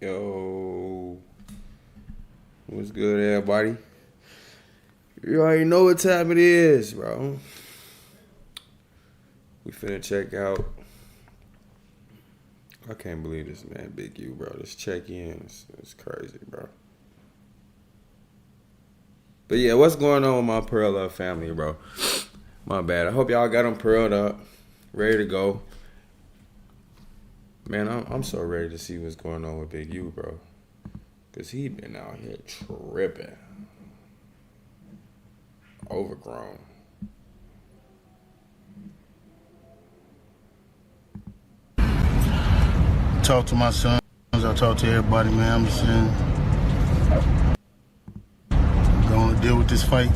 Yo, what's good, everybody? You already know what time it is, bro. We finna check out. I can't believe this, man. Big U, bro. This check-in is crazy, bro. But yeah, what's going on with my Pearl Up family, bro? My bad. I hope y'all got them pearled up, ready to go. Man, I'm so ready to see what's going on with Big U, bro. Because he been out here tripping. Overgrown. Talk to my sons. I talk to everybody, man. I'm just going to deal with this fight.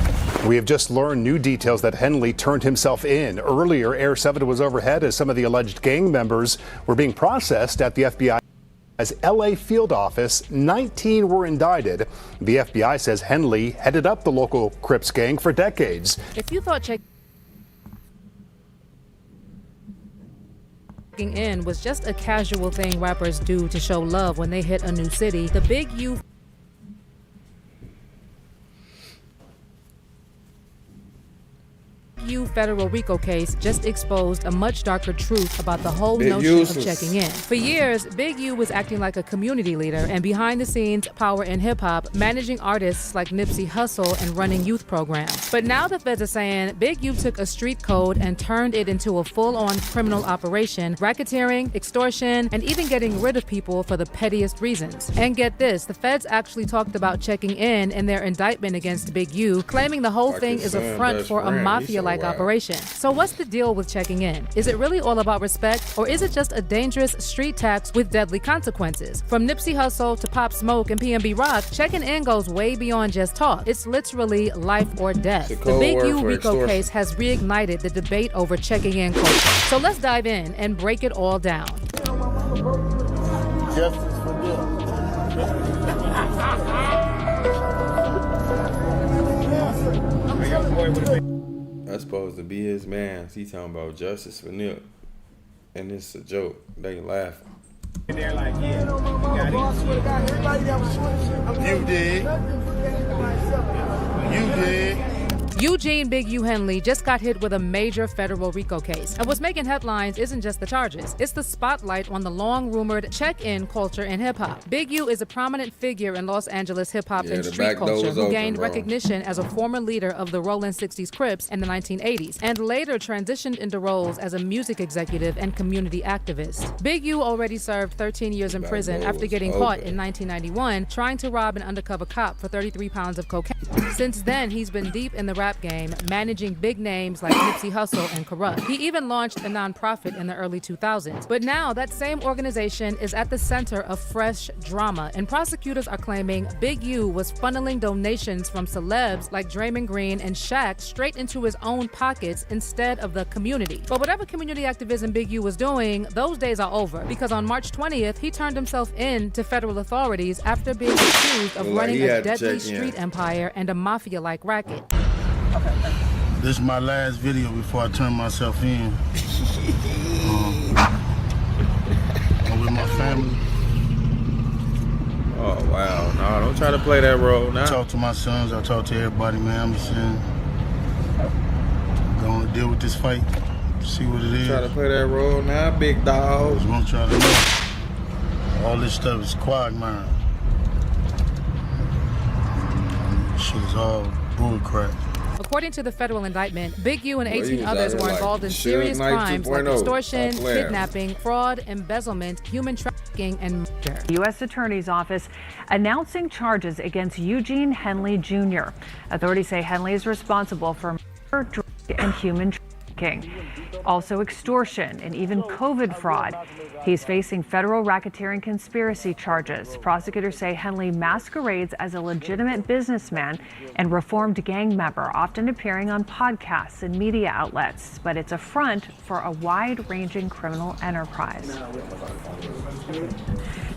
We have just learned new details that Henley turned himself in. Earlier, Air 7 was overhead as some of the alleged gang members were being processed at the FBI's LA field office. 19 were indicted. The FBI says Henley headed up the local Crips gang for decades. If you thought checking in was just a casual thing rappers do to show love when they hit a new city, the Big U federal RICO case just exposed a much darker truth about the whole notion of checking in. For years, Big U was acting like a community leader and behind the scenes power in hip-hop, managing artists like Nipsey Hussle and running youth programs. But now the feds are saying Big U took a street code and turned it into a full-on criminal operation, racketeering, extortion, and even getting rid of people for the pettiest reasons. And get this, the feds actually talked about checking in their indictment against Big U, claiming the whole thing is a front for a mafia-like operation. So what's the deal with checking in? Is it really all about respect, or is it just a dangerous street tax with deadly consequences? From Nipsey Hussle to Pop Smoke and PNB Rock, checking in goes way beyond just talk. It's literally life or death. The Big U RICO case has reignited the debate over checking in culture. So let's dive in and break it all down. Justice for them. That's supposed to be his man. He talking about justice for Nip. And it's a joke. They laughing. And they're like, yeah, You did. You did. Eugene Big U Henley just got hit with a major federal RICO case. And what's making headlines isn't just the charges. It's the spotlight on the long-rumored check-in culture in hip-hop. Big U is a prominent figure in Los Angeles hip-hop and street culture who gained recognition as a former leader of the Rollin' 60s Crips in the 1980s and later transitioned into roles as a music executive and community activist. Big U already served 13 years in prison after getting caught in 1991 trying to rob an undercover cop for 33 pounds of cocaine. Since then, he's been deep in the rap game, managing big names like Nipsey Hussle and Corrupt. He even launched a nonprofit in the early 2000s. But now that same organization is at the center of fresh drama, and prosecutors are claiming Big U was funneling donations from celebs like Draymond Green and Shaq straight into his own pockets instead of the community. But whatever community activism Big U was doing, those days are over, because on March 20th, he turned himself in to federal authorities after being accused of running a deadly street empire and a mafia-like racket. This is my last video before I turn myself in. I'm with my family. Oh, wow. No, don't try to play that role now. I talk to my sons. I talk to everybody, man. I'm just going to deal with this fight. See what it is. Try to play that role now, big dog. I just want to try to know. All this stuff is quagmire. Shit is all bullcrap. According to the federal indictment, Big U and 18 others were involved in serious crimes like extortion, kidnapping, fraud, embezzlement, human trafficking, and murder. The U.S. Attorney's Office announcing charges against Eugene Henley Jr. Authorities say Henley is responsible for murder, drug, and human trafficking. Also extortion and even COVID fraud. He's facing federal racketeering conspiracy charges. Prosecutors say Henley masquerades as a legitimate businessman and reformed gang member, often appearing on podcasts and media outlets. But it's a front for a wide-ranging criminal enterprise.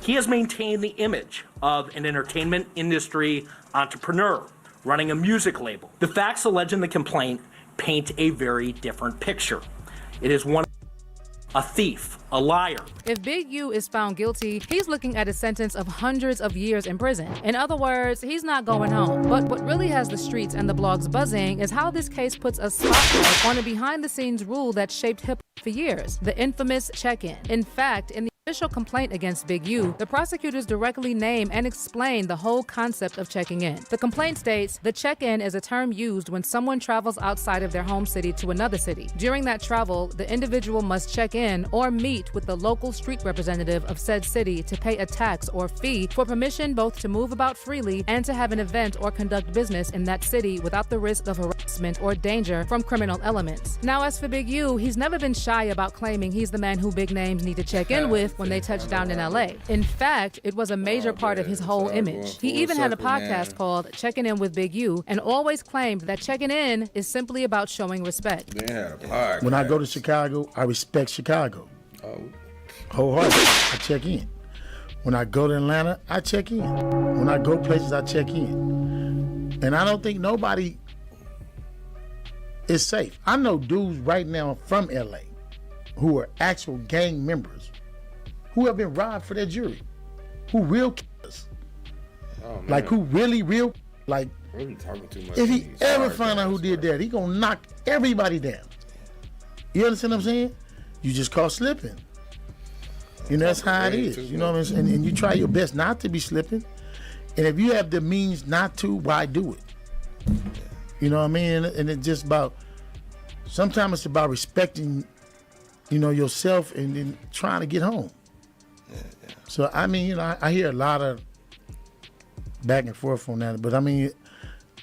He has maintained the image of an entertainment industry entrepreneur running a music label. The facts alleged in the complaint paint a very different picture. It is one a thief, a liar. If Big U is found guilty, he's looking at a sentence of hundreds of years in prison. In other words, he's not going home. But what really has the streets and the blogs buzzing is how this case puts a spotlight on a behind-the-scenes rule that shaped hip-hop for years, the infamous check-in. In fact, in the official complaint against Big U, the prosecutors directly name and explain the whole concept of checking in. The complaint states, the check-in is a term used when someone travels outside of their home city to another city. During that travel, the individual must check in or meet with the local street representative of said city to pay a tax or fee for permission both to move about freely and to have an event or conduct business in that city without the risk of harassment or danger from criminal elements. Now, as for Big U, he's never been shy about claiming he's the man who big names need to check in with when they touched down in LA. In fact, it was a major part of his whole image. He even had a podcast called Checking In with Big U and always claimed that checking in is simply about showing respect. When I go to Chicago, I respect Chicago. Wholeheartedly, I check in. When I go to Atlanta, I check in. When I go places, I check in. And I don't think nobody is safe. I know dudes right now from LA who are actual gang members who have been robbed for their jewelry, who real killers. Like who really real, like Really talking too much. if he ever find out who did that, he gonna knock everybody down. You understand what I'm saying? You just caught slipping. You know, that's how it is. You know what I'm saying? And you try your best not to be slipping. And if you have the means not to, why do it? You know what I mean? And it's just about, sometimes it's about respecting, you know, yourself and then trying to get home. So, I mean, you know, I hear a lot of back and forth on that. But, I mean,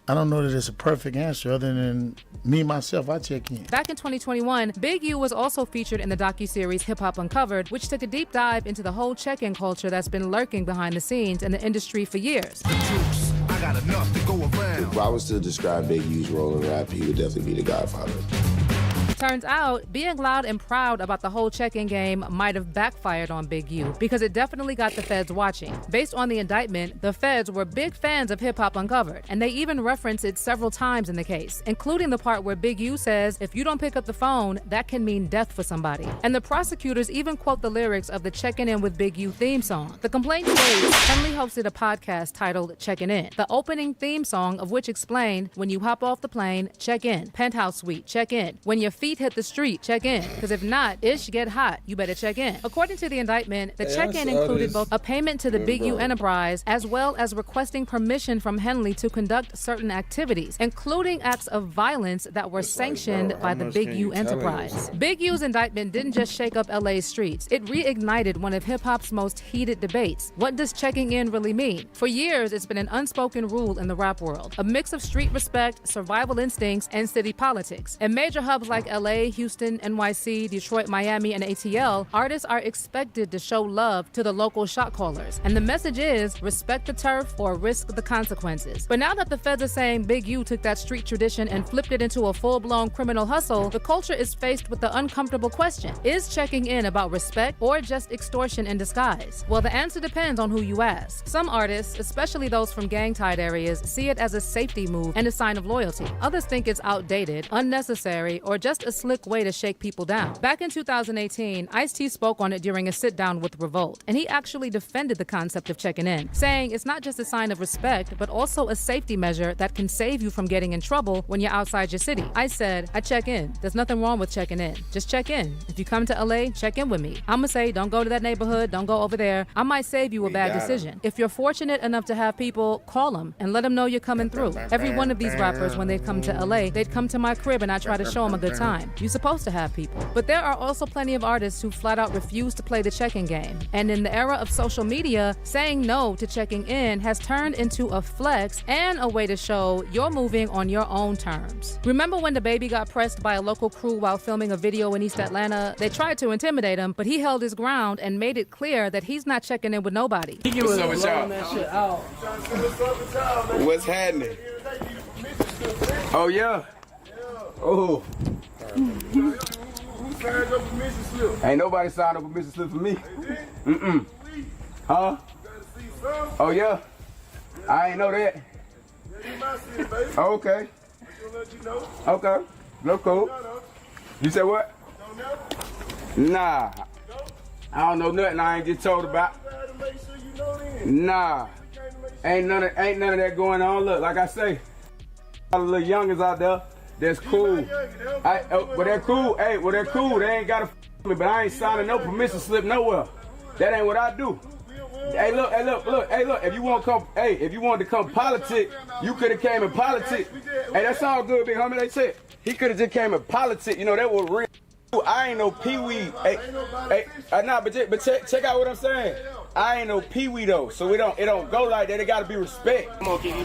I don't know that it's a perfect answer other than me, myself, I check in. Back in 2021, Big U was also featured in the docuseries Hip Hop Uncovered, which took a deep dive into the whole check-in culture that's been lurking behind the scenes in the industry for years. I got enough to go around. If I was to describe Big U's role in rap, he would definitely be the godfather. Turns out, being loud and proud about the whole check-in game might have backfired on Big U because it definitely got the feds watching. Based on the indictment, the feds were big fans of Hip Hop Uncovered, and they even reference it several times in the case, including the part where Big U says, if you don't pick up the phone, that can mean death for somebody. And the prosecutors even quote the lyrics of the Checkin' In with Big U theme song. The complaint states, Henley hosted a podcast titled Checkin' In, the opening theme song of which explained, when you hop off the plane, check in. Penthouse suite, check in. When your feet hit the street, check in. Because if not, ish get hot, you better check in. According to the indictment, the check-in included both a payment to the Big U enterprise as well as requesting permission from Henley to conduct certain activities, including acts of violence that were sanctioned by the Big U enterprise. Big U's indictment didn't just shake up LA's streets, it reignited one of hip-hop's most heated debates. What does checking in really mean? For years, it's been an unspoken rule in the rap world, a mix of street respect, survival instincts, and city politics. In major hubs like LA, Houston, NYC, Detroit, Miami, and ATL, artists are expected to show love to the local shot callers. And the message is, respect the turf or risk the consequences. But now that the feds are saying Big U took that street tradition and flipped it into a full-blown criminal hustle, the culture is faced with the uncomfortable question, is checking in about respect or just extortion in disguise? Well, the answer depends on who you ask. Some artists, especially those from gang-tied areas, see it as a safety move and a sign of loyalty. Others think it's outdated, unnecessary, or just a slick way to shake people down. Back in 2018, Ice-T spoke on it during a sit-down with Revolt, and he actually defended the concept of checking in, saying it's not just a sign of respect, but also a safety measure that can save you from getting in trouble when you're outside your city. I said, I check in. There's nothing wrong with checking in. Just check in. If you come to LA, check in with me. I'ma say, don't go to that neighborhood, don't go over there. I might save you a bad decision. If you're fortunate enough to have people, call them and let them know you're coming through. Every one of these rappers, when they come to LA, they'd come to my crib and I try to show them a good time. You're supposed to have people. But there are also plenty of artists who flat out refuse to play the checking game. And in the era of social media, saying no to checking in has turned into a flex and a way to show you're moving on your own terms. Remember when the baby got pressed by a local crew while filming a video in East Atlanta? They tried to intimidate him, but he held his ground and made it clear that he's not checking in with nobody. What's up with y'all? What's happening? Oh, yeah? Oh. Ain't nobody signed up a mission slip for me. Mm-mm. Huh? Oh, yeah? I ain't know that. Oh, okay. Okay. No, cool. You said what? Nah. I don't know nothing I ain't get told about. Nah. Ain't none of that going on. Look, like I say, all the little youngins out there, that's cool. But they're cool. Hey, well, they're cool. They ain't got to f me, but I ain't signing no permission slip nowhere. That ain't what I do. Hey, look. If you want to come, if you wanted to come politic, you could have came in politic. Hey, that's all good, big homie. They said he could have just came in politic. You know, that was real. I ain't no peewee. But check out what I'm saying. I ain't no peewee though, so it don't go like that. It gotta be respect. Come on, Kiki.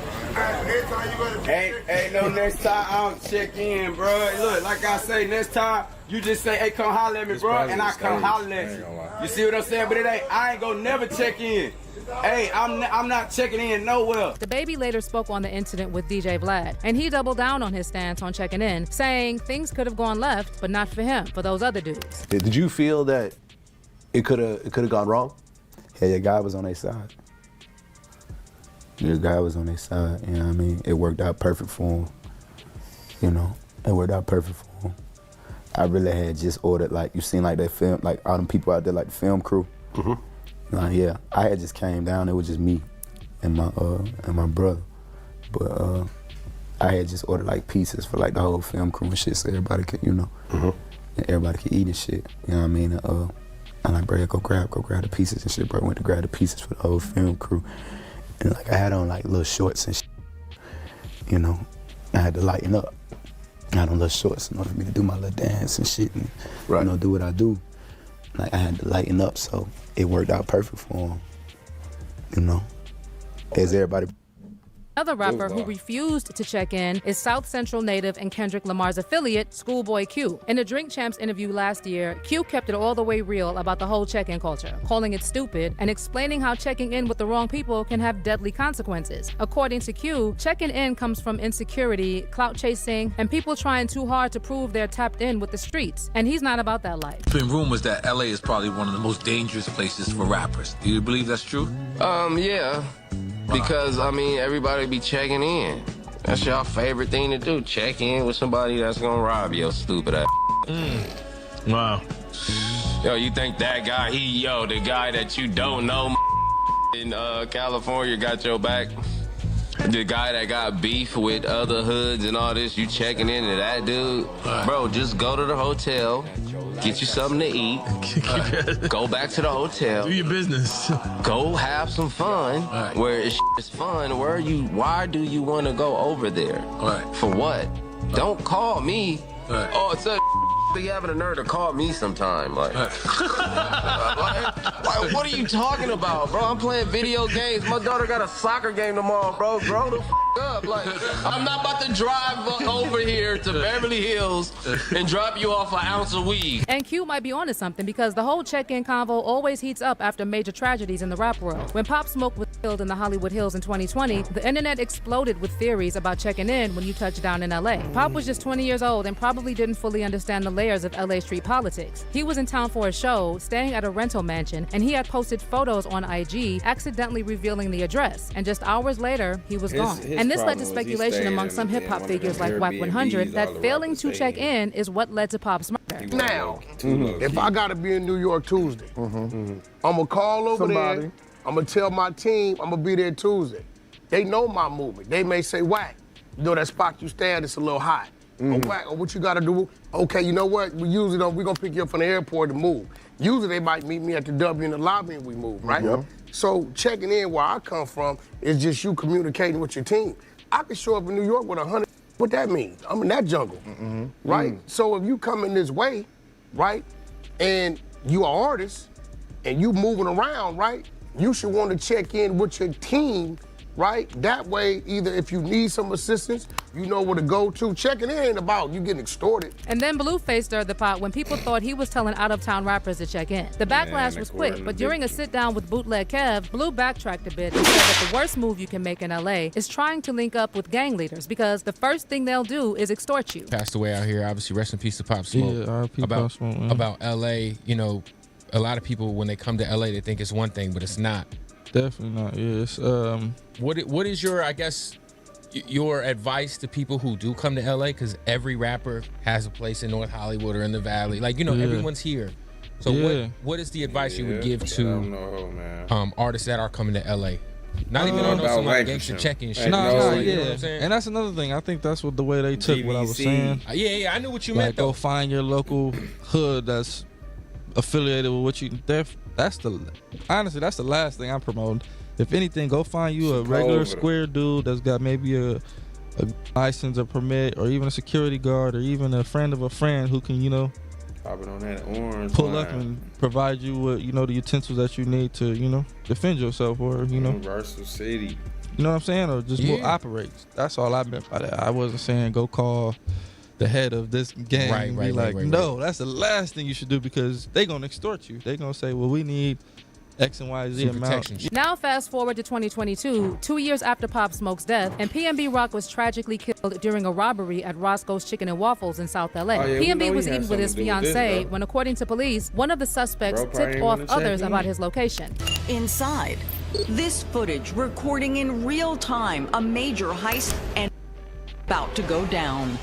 Ain't no next time I don't check in, bro. Look, like I say, next time you just say, hey, come holler at me, bro, and I come holler at you. You see what I'm saying? But I ain't gonna never check in. Hey, I'm not checking in nowhere. The baby later spoke on the incident with DJ Vlad, and he doubled down on his stance on checking in, saying things could have gone left, but not for him, for those other dudes. Did you feel that it could have gone wrong? Yeah, your guy was on their side. Your guy was on their side, you know what I mean? It worked out perfect for him. You know, it worked out perfect for him. I really had just ordered, like, you seen like that film, like all them people out there, like the film crew. Yeah, I had just came down. It was just me and my brother, but I had just ordered like pieces for like the whole film crew and shit, so everybody could, you know, and everybody could eat and shit. You know what I mean? I'm like, bro, go grab the pieces and shit, bro. I went to grab the pieces for the whole film crew, and like I had on like little shorts and shit. You know, I had to lighten up. I had on little shorts in order for me to do my little dance and shit, and you know, do what I do. Like I had to lighten up, so it worked out perfect for him. You know, as everybody. Another rapper who refused to check in is South Central native and Kendrick Lamar's affiliate, Schoolboy Q. In a Drink Champs interview last year, Q kept it all the way real about the whole check-in culture, calling it stupid and explaining how checking in with the wrong people can have deadly consequences. According to Q, checking in comes from insecurity, clout chasing, and people trying too hard to prove they're tapped in with the streets. And he's not about that life. There's been rumors that LA is probably one of the most dangerous places for rappers. Do you believe that's true? Yeah. Because, I mean, everybody be checking in. That's your favorite thing to do, check in with somebody that's gonna rob your stupid ass. Wow. Yo, you think that guy, the guy that you don't know in California got your back? The guy that got beef with other hoods and all this, you checking into that dude? Bro, just go to the hotel, get you something to eat, go back to the hotel. Do your business. Go have some fun where it's fun. Why do you want to go over there? For what? Don't call me. Oh, it's a be having a nerve to call me sometime. Like, what are you talking about, bro? I'm playing video games. My daughter got a soccer game tomorrow, bro. Grow the up. Like, I'm not about to drive over here to Beverly Hills and drop you off an ounce of weed. And Q might be onto something, because the whole check-in convo always heats up after major tragedies in the rap world. When Pop Smoke was killed in the Hollywood Hills in 2020, the internet exploded with theories about checking in when you touch down in LA. Pop was just 20 years old and probably didn't fully understand the layers of LA street politics. He was in town for a show, staying at a rental mansion, and he had posted photos on IG, accidentally revealing the address. And just hours later, he was gone. And this led to speculation among some hip-hop figures like Wack 100 that failing to check in is what led to Pop's murder. Now, if I gotta be in New York Tuesday, I'm gonna call over there, I'm gonna tell my team I'm gonna be there Tuesday. They know my movement. They may say, Wack, you know that spot you stay at, it's a little hot. Or Wack, or what you gotta do? Okay, you know what? We usually don't, we're gonna pick you up from the airport to move. Usually they might meet me at the W in the lobby and we move, right? So checking in where I come from is just you communicating with your team. I could show up in New York with 100, what that means? I'm in that jungle, right? So if you come in this way, right, and you are artist and you moving around, right, you should want to check in with your team, right? That way, either if you need some assistance, you know where to go to. Checking in ain't about you getting extorted. And then Blueface stirred the pot when people thought he was telling out-of-town rappers to check in. The backlash was quick, but during a sit-down with Bootleg Kev, Blue backtracked a bit and said that the worst move you can make in LA is trying to link up with gang leaders, because the first thing they'll do is extort you. Passed away out here, obviously, rest in peace to Pop Smoke. Yeah, R.I.P. Pop Smoke, man. About LA, you know, a lot of people, when they come to LA, they think it's one thing, but it's not. Definitely not. Yeah, it's, what is your, I guess, your advice to people who do come to LA? Because every rapper has a place in North Hollywood or in the Valley. Like, you know, everyone's here. So what is the advice you would give to artists that are coming to LA? Not even on some like gangster check-in shit. You know what I'm saying? And that's another thing. I think that's what the way they took what I was saying. Yeah, I knew what you like, meant though. Go find your local hood that's affiliated with what you. Honestly, that's the last thing I'm promoting. If anything, go find you a regular square dude that's got maybe a license, a permit, or even a security guard, or even a friend of a friend who can, popping on that orange pull line. up and provide you with, the utensils that you need to, defend yourself, or Universal City. You know what I'm saying? Or just will operate. That's all I meant by that. I wasn't saying go call the head of this gang. Right. No, that's the last thing you should do, because they gonna extort you. They gonna say, well, we need X and Y, Z amount. Now fast forward to 2022, 2 years after Pop Smoke's death, and PNB Rock was tragically killed during a robbery at Roscoe's Chicken and Waffles in South LA. PNB was eating with his fiancée when, according to police, one of the suspects tipped off others about his location. Inside, this footage recording in real time a major heist and about to go down.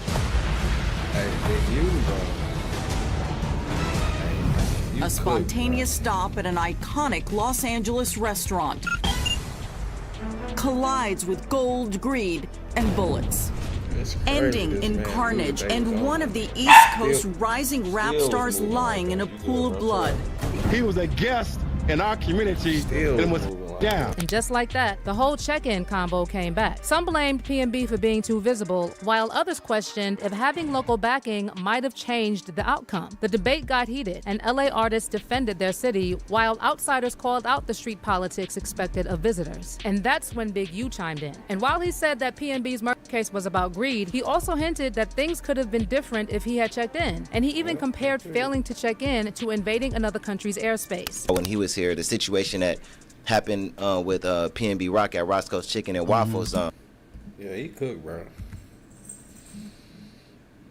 A spontaneous stop at an iconic Los Angeles restaurant collides with gold, greed, and bullets, ending in carnage and one of the East Coast rising rap stars lying in a pool of blood. He was a guest in our community and was down. And just like that, the whole check-in combo came back. Some blamed PNB for being too visible, while others questioned if having local backing might have changed the outcome. The debate got heated, and LA artists defended their city, while outsiders called out the street politics expected of visitors. And that's when Big U chimed in. And while he said that PNB's murder case was about greed, he also hinted that things could have been different if he had checked in. And he even compared failing to check in to invading another country's airspace. When he was here, the situation that happened with PNB Rock at Roscoe's Chicken and Waffles. Yeah, he cooked, bro.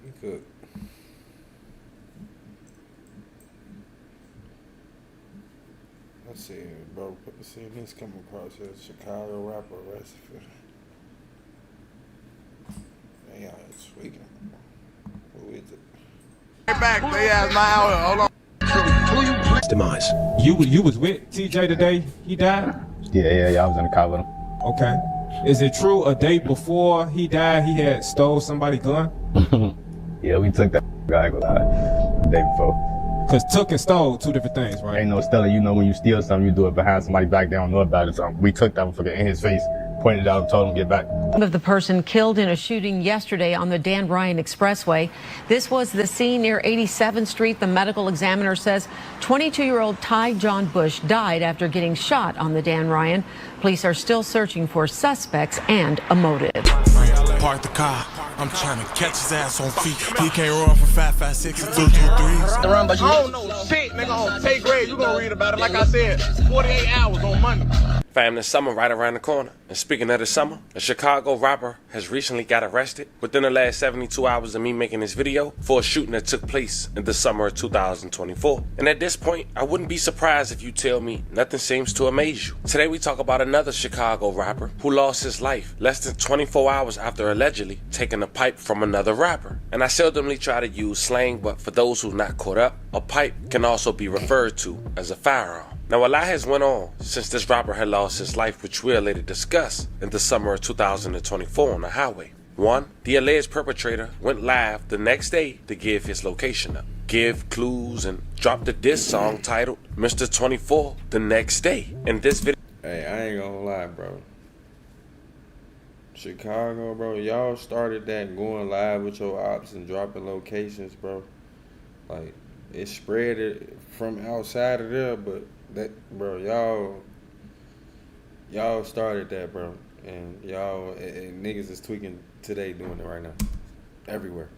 He cooked. Let's see, bro. See this come across here. Chicago rapper arrested. Man, y'all is tweaking. Who is it? Get back, they ass my hour. Hold on. Demise. You was with TJ today? He died? Yeah, I was in the car with him. Okay. Is it true a day before he died he had stole somebody's gun? Yeah, we took that guy the day before. Cause took and stole, two different things, right? Ain't no stealing. When you steal something, you do it behind somebody back, they don't know about it. So we took that one in his face, pointed it out, and told him to get back. Of the person killed in a shooting yesterday on the Dan Ryan Expressway. This was the scene near 87th Street. The medical examiner says 22-year-old Ty John Bush died after getting shot on the Dan Ryan. Police are still searching for suspects and a motive. Park the car. I'm trying to catch his ass on feet. He can't run from 5.56 and 2.23. I don't know shit, nigga. On take grade, you gonna read about it. Like I said, 48 hours on Monday. Fam, this summer right around the corner. And speaking of the summer, a Chicago rapper has recently got arrested within the last 72 hours of me making this video for a shooting that took place in the summer of 2024. And at this point, I wouldn't be surprised if you tell me nothing seems to amaze you. Today we talk about another Chicago rapper who lost his life less than 24 hours after allegedly taking a pipe from another rapper. And I seldomly try to use slang, but for those who not caught up, a pipe can also be referred to as a firearm. Now, a lot has went on since this rapper had lost his life, which we'll later discuss in the summer of 2024 on the highway. 1. The alleged perpetrator went live the next day to give his location up, give clues, and drop the diss song titled Mr. 24 the next day. In this video, hey, I ain't gonna lie, bro. Chicago, bro, y'all started that going live with your ops and dropping locations, bro. Like, it spread it from outside of there, but that, bro, y'all started that, bro, and y'all and niggas is tweaking today, doing it right now, everywhere.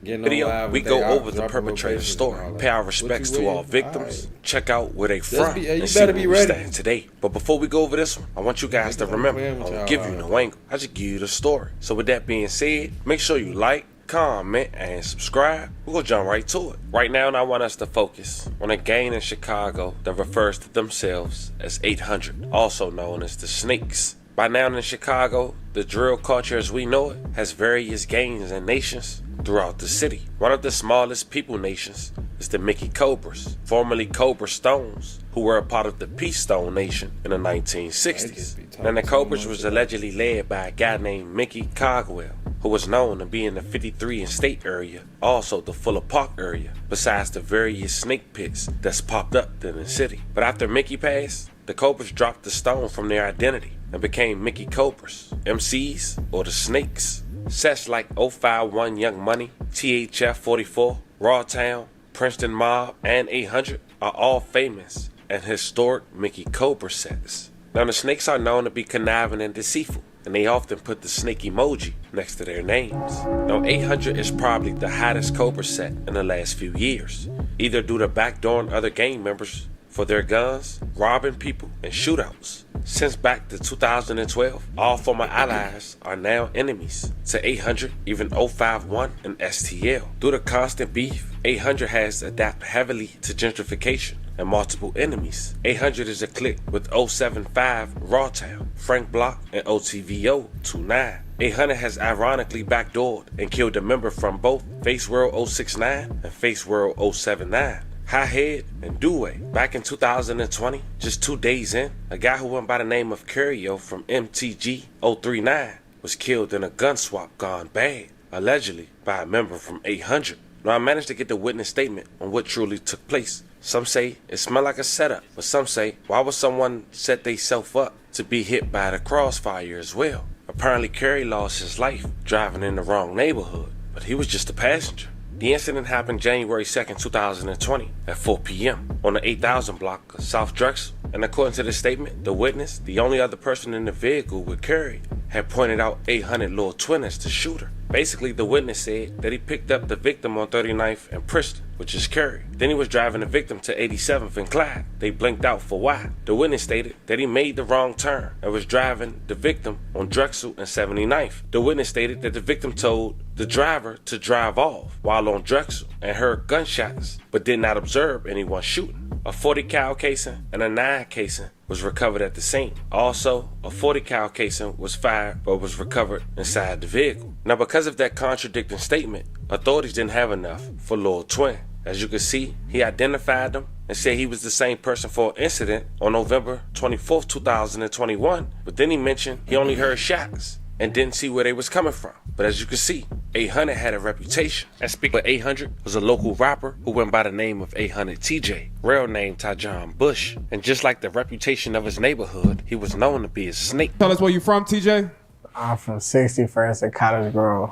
Video, we go over the perpetrator's story, pay our respects to all victims, check out where they from, and see where we stand today. But before we go over this one, I want you guys to remember, I don't give you no angle, I just give you the story. So with that being said, make sure you like, comment, and subscribe. We're gonna jump right to it. Right now, I want us to focus on a gang in Chicago that refers to themselves as 800, also known as the Snakes. By now in Chicago, the drill culture as we know it has various gangs and nations throughout the city. One of the smallest people nations is the Mickey Cobras, formerly Cobra Stones, who were a part of the Peace Stone Nation in the 1960s. And the Cobras was allegedly led by a guy named Mickey Cogwell, who was known to be in the 53 and State area, also the Fuller Park area, besides the various snake pits that's popped up in the city. But after Mickey passed, the Cobras dropped the stone from their identity and became Mickey Cobras, MCs, or the Snakes. Sets like 051 Young Money, THF 44, Raw Town, Princeton Mob, and 800 are all famous and historic Mickey Cobra sets. Now the Snakes are known to be conniving and deceitful, and they often put the snake emoji next to their names. Now 800 is probably the hottest Cobra set in the last few years, either due to backdooring other gang members for their guns, robbing people, and shootouts. Since back to 2012, all former allies are now enemies to 800, even 051 and STL. Due to constant beef, 800 has adapted heavily to gentrification and multiple enemies. 800 is a clique with 075 Rawtown, Frank Block, and OTVO 29. 800 has ironically backdoored and killed a member from both Face World 069 and Face World 079. Highhead and Dewey. Back in 2020, just 2 days in, a guy who went by the name of Curio from MTG 039 was killed in a gun swap gone bad, allegedly by a member from 800. Now I managed to get the witness statement on what truly took place. Some say it smelled like a setup, but some say, why would someone set theyself up to be hit by the crossfire as well? Apparently Curry lost his life driving in the wrong neighborhood, but he was just a passenger. The incident happened January 2nd, 2020 at 4 p.m. on the 8000 block of South Drexel. And according to the statement, the witness, the only other person in the vehicle with Curry, had pointed out 800 Lil Twin as the shooter. Basically, the witness said that he picked up the victim on 39th and Princeton, which is Curry. Then he was driving the victim to 87th and Clyde. They blinked out for why. The witness stated that he made the wrong turn and was driving the victim on Drexel and 79th. The witness stated that the victim told the driver to drive off while on Drexel and heard gunshots, but did not observe anyone shooting. A 40 cal casing and a 9 casing was recovered at the scene. Also, a 40 cal casing was fired but was recovered inside the vehicle. Now, because of that contradicting statement, authorities didn't have enough for Lil Twin. As you can see, he identified them and said he was the same person for an incident on November 24th, 2021, but then he mentioned he only heard shots and didn't see where they was coming from. But as you can see, 800 had a reputation. And speaking of 800, was a local rapper who went by the name of 800 TJ, real name Ty John Bush. And just like the reputation of his neighborhood, he was known to be a snake. Tell us where you from, TJ? I'm from 61st and Cottage Grove.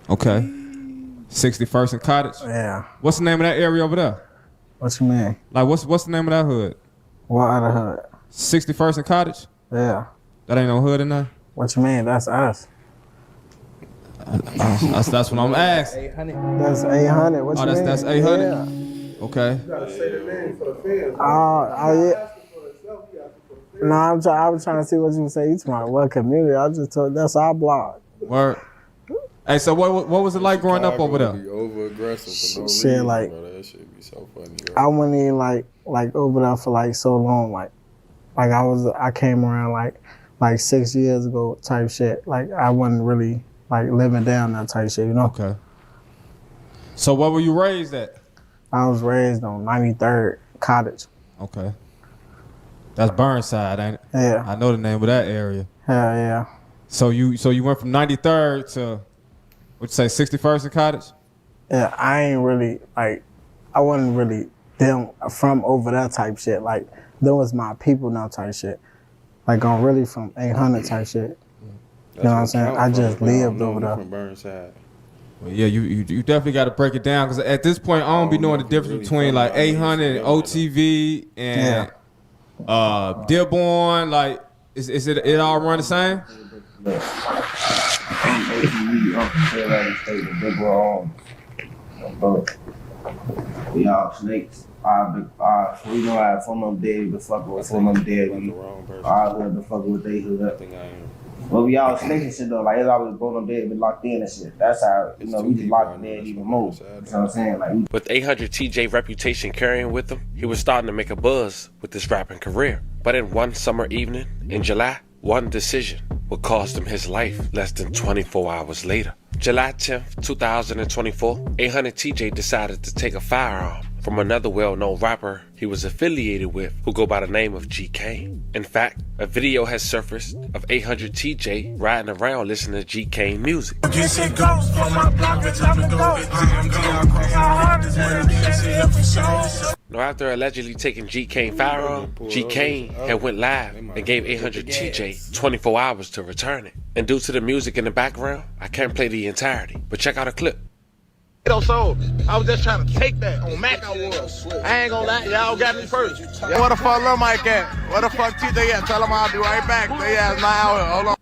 Okay. 61st and Cottage? Yeah. What's the name of that area over there? What you mean? Like, what's the name of that hood? What other hood? 61st and Cottage? Yeah. That ain't no hood in there? What you mean? That's us. That's what I'm asking. That's 800. What you mean? That's 800? Yeah. Okay. You gotta say the name for the fans. Yeah. No, I was trying to see what you say. You talking about what community? I just told that's our block. Word. Hey, so what was it like growing up over there? Be over aggressive for no Shit, reason, like, bro. That shit be so funny. Bro. I went in like over there for like so long, like I came around like 6 years ago type shit. Like I wasn't really like living down that type shit, you know? Okay. So where were you raised at? I was raised on 93rd Cottage. Okay. That's Burnside, ain't it? Yeah. I know the name of that area. Hell yeah. So you went from 93rd to, what'd you say, 61st and Cottage? Yeah, I ain't really, like, I wasn't really them from over that type shit. Like, that was my people now type shit. Like, I'm really from 800 type shit. You know what I'm saying? I just lived over there. From Burnside. Well, yeah, you definitely got to break it down, because at this point, I don't be knowing the difference between, like, 800 and OTV and Dearborn. Like, is it all run the same? We all snakes. We know how from them dead to fucking with from them dead. Our hood to fucking with they hood. But we all snakes and shit though. Like it's always go them dead, be locked in and shit. That's how we just locked dead even more. You know what I'm saying? Like with 800 TJ reputation carrying with him, he was starting to make a buzz with his rapping career. But in one summer evening in July, one decision would cost him his life less than 24 hours later. July 10th, 2024, 800 TJ decided to take a firearm from another well-known rapper he was affiliated with who go by the name of G Kane. In fact, a video has surfaced of 800 TJ riding around listening to G Kane music. Now, after allegedly taking G Kane firearm, G Kane had went live and gave 800 TJ 24 hours to return it. And due to the music in the background, I can't play the entirety, but check out a clip. So I was just trying to take that on Mac. I ain't gonna lie, y'all got me first. What the fuck Lil Mike at? What the fuck TJ at? Tell him I'll be right back. They ass not out here.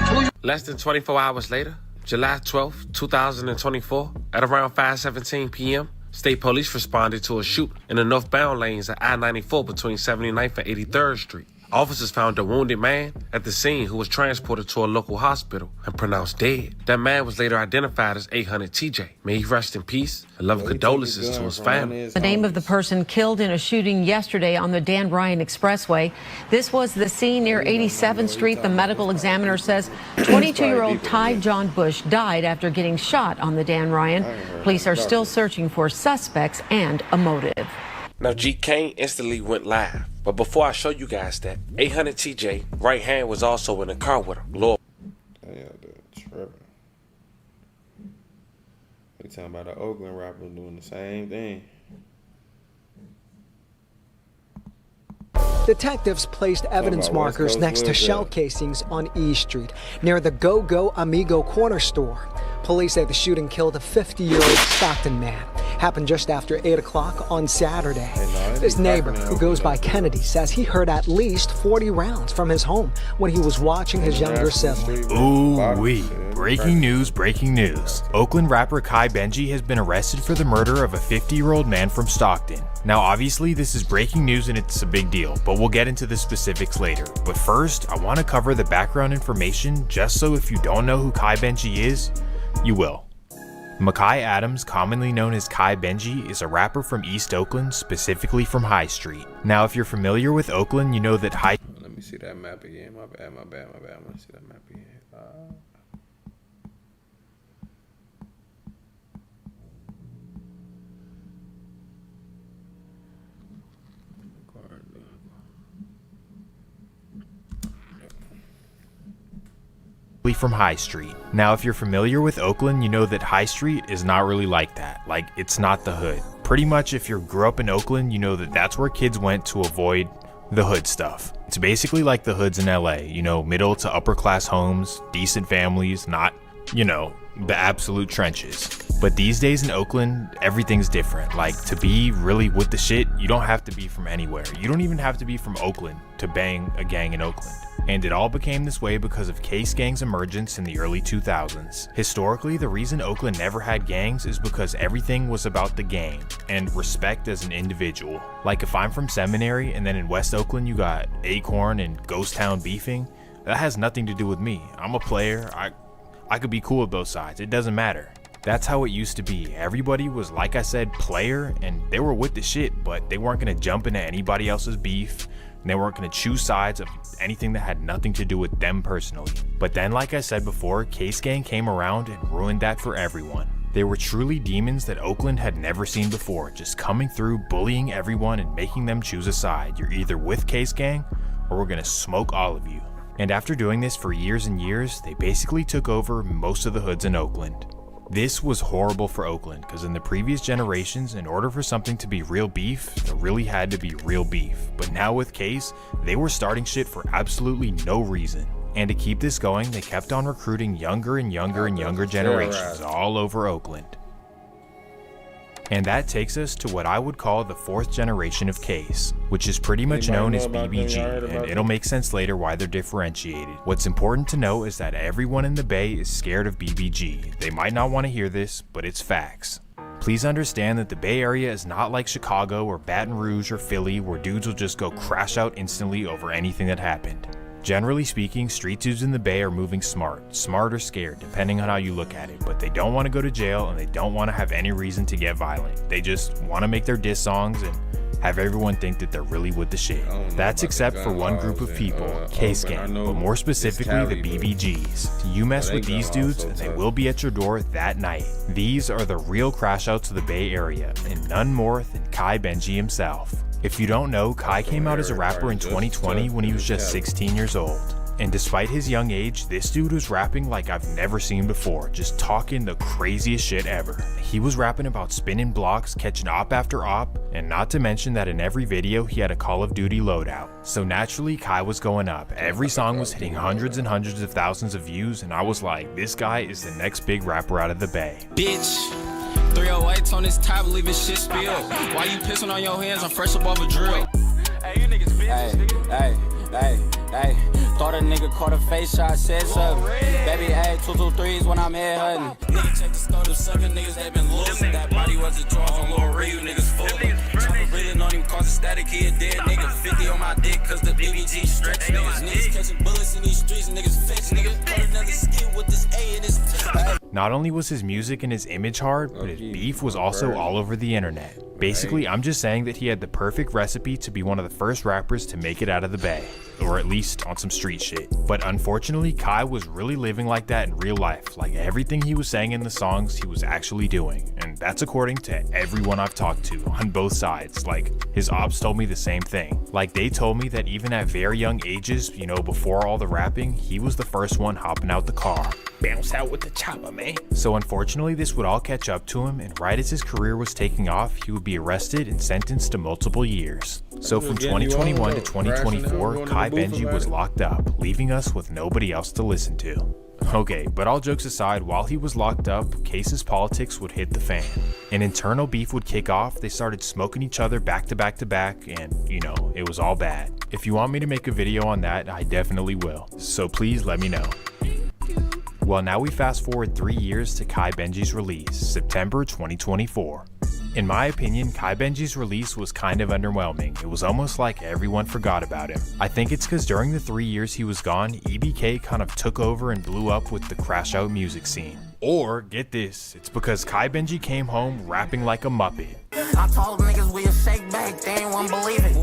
Hold on. Less than 24 hours later, July 12th, 2024, at around 5:17 p.m., state police responded to a shoot in the northbound lanes at I-94 between 79th and 83rd Street. Officers found a wounded man at the scene who was transported to a local hospital and pronounced dead. That man was later identified as 800 TJ. May he rest in peace and love condolences to his family. The name of the person killed in a shooting yesterday on the Dan Ryan Expressway. This was the scene near 87th Street. The medical examiner says 22-year-old Ty John Bush died after getting shot on the Dan Ryan. Police are still searching for suspects and a motive. Now, G Kane instantly went live. But before I show you guys that, 800 TJ right hand was also in the car with him. Lord. Yeah, tripping. We talking about the Oakland rapper doing the same thing. Detectives placed evidence markers next to shell casings on E Street near the Go Go Amigo corner store. Police say the shooting killed a 50-year-old Stockton man. Happened just after 8 o'clock on Saturday. This neighbor, who goes by Kennedy, says he heard at least 40 rounds from his home when he was watching his younger sibling. Ooh-wee. Breaking news, breaking news. Oakland rapper Kai Benji has been arrested for the murder of a 50-year-old man from Stockton. Now, obviously, this is breaking news and it's a big deal, but we'll get into the specifics later. But first, I want to cover the background information just so if you don't know who Kai Benji is, you will. Makai Adams, commonly known as Kai Benji, is a rapper from East Oakland, specifically from High Street. Now, if you're familiar with Oakland, you know that High... Let me see that map again. My bad. I want to see that map again. from High Street. Now, if you're familiar with Oakland, you know that High Street is not really like that. Like, it's not the hood. Pretty much, if you grew up in Oakland, you know that that's where kids went to avoid the hood stuff. It's basically like the hoods in LA, you know, middle to upper class homes, decent families, not, you know, the absolute trenches. But these days in Oakland, everything's different. Like, to be really with the shit, you don't have to be from anywhere. You don't even have to be from Oakland to bang a gang in Oakland. And it all became this way because of case gangs' emergence in the early 2000s. Historically, the reason Oakland never had gangs is because everything was about the gang and respect as an individual. Like, if I'm from Seminary and then in West Oakland you got Acorn and Ghost Town beefing, that has nothing to do with me. I'm a player. I could be cool with both sides. It doesn't matter. That's how it used to be. Everybody was, like I said, player, and they were with the shit, but they weren't gonna jump into anybody else's beef, and they weren't gonna choose sides of anything that had nothing to do with them personally. But then, like I said before, Case Gang came around and ruined that for everyone. They were truly demons that Oakland had never seen before, just coming through, bullying everyone and making them choose a side. You're either with Case Gang, or we're gonna smoke all of you. And after doing this for years and years, they basically took over most of the hoods in Oakland. This was horrible for Oakland, because in the previous generations, in order for something to be real beef, there really had to be real beef. But now with Case, they were starting shit for absolutely no reason. And to keep this going, they kept on recruiting younger and younger generations all over Oakland. And that takes us to what I would call the fourth generation of Case, which is pretty much known as BBG, and it'll make sense later why they're differentiated. What's important to know is that everyone in the Bay is scared of BBG. They might not want to hear this, but it's facts. Please understand that the Bay Area is not like Chicago or Baton Rouge or Philly, where dudes will just go crash out instantly over anything that happened. Generally speaking, street dudes in the Bay are moving smart or scared, depending on how you look at it, but they don't want to go to jail and they don't want to have any reason to get violent. They just want to make their diss songs and have everyone think that they're really with the shit. That's except for one group of people, K-Scan, but more specifically the BBGs. You mess with these dudes and they will be at your door that night. These are the real crash outs of the Bay Area, and none more than Kai Benji himself. If you don't know, Kai came out as a rapper in 2020 when he was just 16 years old. And despite his young age, this dude was rapping like I've never seen before, just talking the craziest shit ever. He was rapping about spinning blocks, catching op after op, and not to mention that in every video he had a Call of Duty loadout. So naturally, Kai was going up. Every song was hitting hundreds and hundreds of thousands of views, and I was like, this guy is the next big rapper out of the Bay. Bitch. 308s on this top, leaving shit spilled. Why you pissing on your hands? I'm fresh above a drill. Hey, you niggas bitches, hey. Thought a nigga caught a face shot, said something. Baby, hey, 223s when I'm head hunting. Nigga, check the start of sucking niggas, they been losing. That body was a draw from Lil Ray, you niggas fooling. Chopper breathing on him, causing static, he a dead nigga. 50 on my dick, cause the BBG stretch niggas. Niggas catching bullets in these streets, niggas fix niggas. Put another skill with this A in his Not only was his music and his image hard, but his beef was also all over the internet. Basically, I'm just saying that he had the perfect recipe to be one of the first rappers to make it out of the Bay. Or at least on some street shit. But unfortunately, Kai was really living like that in real life. Like everything he was saying in the songs, he was actually doing. And that's according to everyone I've talked to on both sides. Like, his ops told me the same thing. Like, they told me that even at very young ages, you know, before all the rapping, he was the first one hopping out the car. Bounce out with the chopper, man. So unfortunately, this would all catch up to him, and right as his career was taking off, he would be arrested and sentenced to multiple years. So from 2021 to 2024, Kai Benji was locked up, leaving us with nobody else to listen to. Okay, but all jokes aside, while he was locked up, Case's politics would hit the fan. An internal beef would kick off, they started smoking each other back to back to back, and, you know, it was all bad. If you want me to make a video on that, I definitely will. So please let me know. Well, now we fast forward 3 years to Kai Benji's release, September 2024. In my opinion, Kai Benji's release was kind of underwhelming. It was almost like everyone forgot about him. I think it's because during the 3 years he was gone, EBK kind of took over and blew up with the crash out music scene. Or, get this, it's because Kai Benji came home rapping like a Muppet. I told niggas we a shake back, they ain't wanna believe it.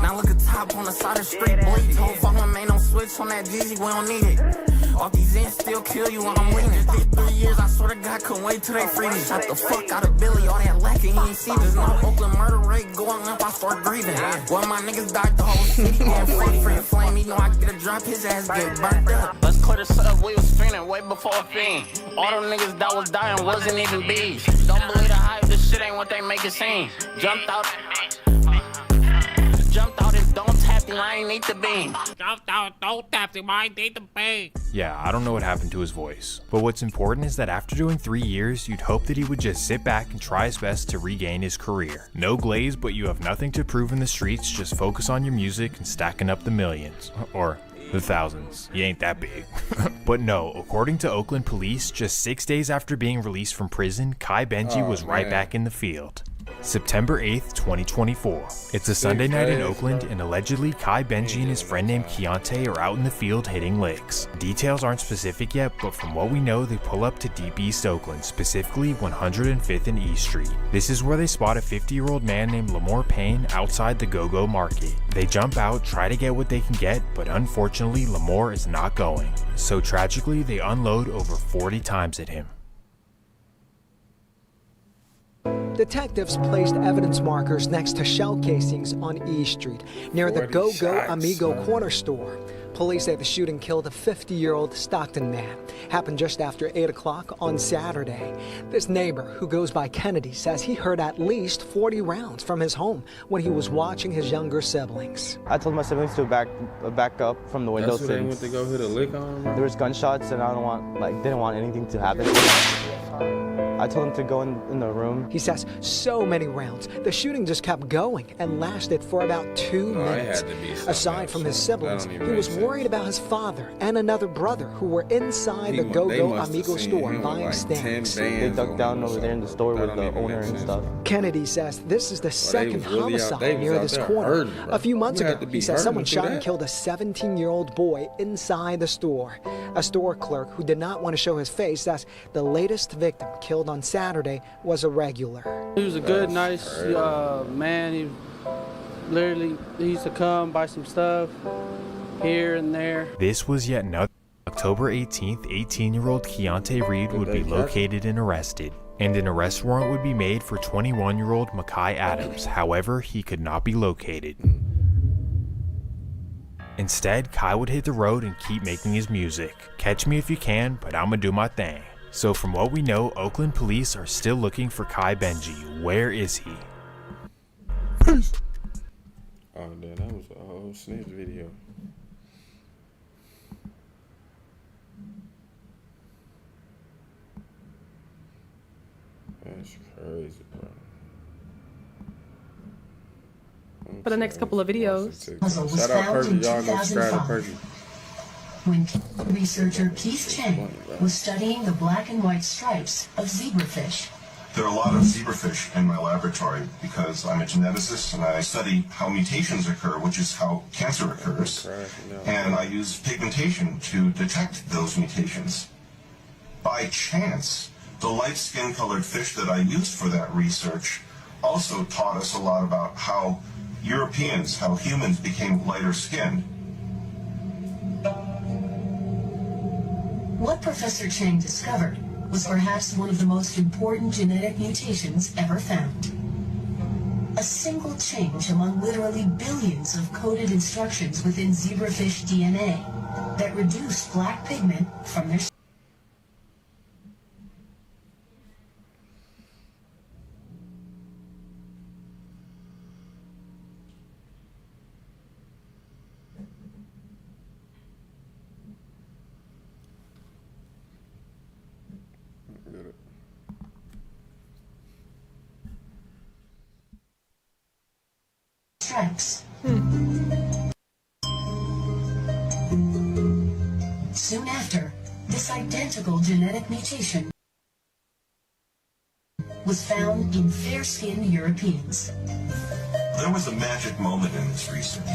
Now look at top on the side of the street, bleed. Don't fuck with me, no switch on that Jeezy, we don't need it. All these ends still kill you when I'm leaning. These 3 years, I swear to God, couldn't wait till they free me. Shot the fuck out of Billy, all that lacking, he ain't see. There's no Oakland murder rate going up, I start grieving. Well, my niggas died the whole city, getting free for your flame. You know I get a drop, his ass get burnt up. Let's clear this up, we was spinning way before a fiend. All them niggas that was dying wasn't even bees. Don't believe the hype, this shit ain't what they make it seem. Jumped out and don't tap him, I ain't need the beam. Jumped out, don't tap him, I ain't need the beam. Yeah, I don't know what happened to his voice. But what's important is that after doing 3 years, you'd hope that he would just sit back and try his best to regain his career. No glaze, but you have nothing to prove in the streets, just focus on your music and stacking up the millions. Or the thousands. You ain't that big. But no, according to Oakland police, just 6 days after being released from prison, Kai Benji was right back in the field. September 8th, 2024. It's a Sunday night in Oakland, and allegedly Kai Benji and his friend named Keontae are out in the field hitting licks. Details aren't specific yet, but from what we know, they pull up to Deep East Oakland, specifically 105th and East Street. This is where they spot a 50-year-old man named Lamore Payne outside the Go-Go Market. They jump out, try to get what they can get, but unfortunately Lamore is not going. So tragically, they unload over 40 times at him. Detectives placed evidence markers next to shell casings on E Street, near the Go-Go Amigo corner store. Police say the shooting killed a 50-year-old Stockton man. Happened just after 8 o'clock on Saturday. This neighbor, who goes by Kennedy, says he heard at least 40 rounds from his home when he was watching his younger siblings. I told my siblings to back up from the window. That's what they went to go hit a lick on? There was gunshots, and didn't want anything to happen. I told him to go in the room. He says so many rounds. The shooting just kept going and lasted for about 2 minutes. Aside from his siblings, he was worried about his father and another brother who were inside the Go-Go Amigo store buying stamps. They dug down over there in the store with the owner and stuff. Kennedy says this is the second homicide near this corner. A few months ago, he says someone shot and killed a 17-year-old boy inside the store. A store clerk who did not want to show his face says the latest victim killed on Saturday was a regular. He was a good, nice man. He literally used to come buy some stuff here and there. This was yet another. October 18th, 18-year-old Keontae Reed would be located and arrested, and an arrest warrant would be made for 21-year-old Makai Adams. However, he could not be located. Instead, Kai would hit the road and keep making his music. Catch me if you can, but I'ma do my thing. So from what we know, Oakland police are still looking for Kai Benji. Where is he? Peace. Oh, damn, that was a whole snitch video. That's crazy, bro. For the next couple of videos. Shout out Perky, y'all go subscribe to Perky. When researcher Keith Chang was studying the black and white stripes of zebrafish. There are a lot of zebrafish in my laboratory because I'm a geneticist and I study how mutations occur, which is how cancer occurs. And I use pigmentation to detect those mutations. By chance, the light skin colored fish that I used for that research also taught us a lot about how Europeans, how humans became lighter skinned. What Professor Chang discovered was perhaps one of the most important genetic mutations ever found. A single change among literally billions of coded instructions within zebrafish DNA that reduced black pigment from their stripes. Soon after, this identical genetic mutation was found in fair-skinned Europeans. There was a magic moment in this research.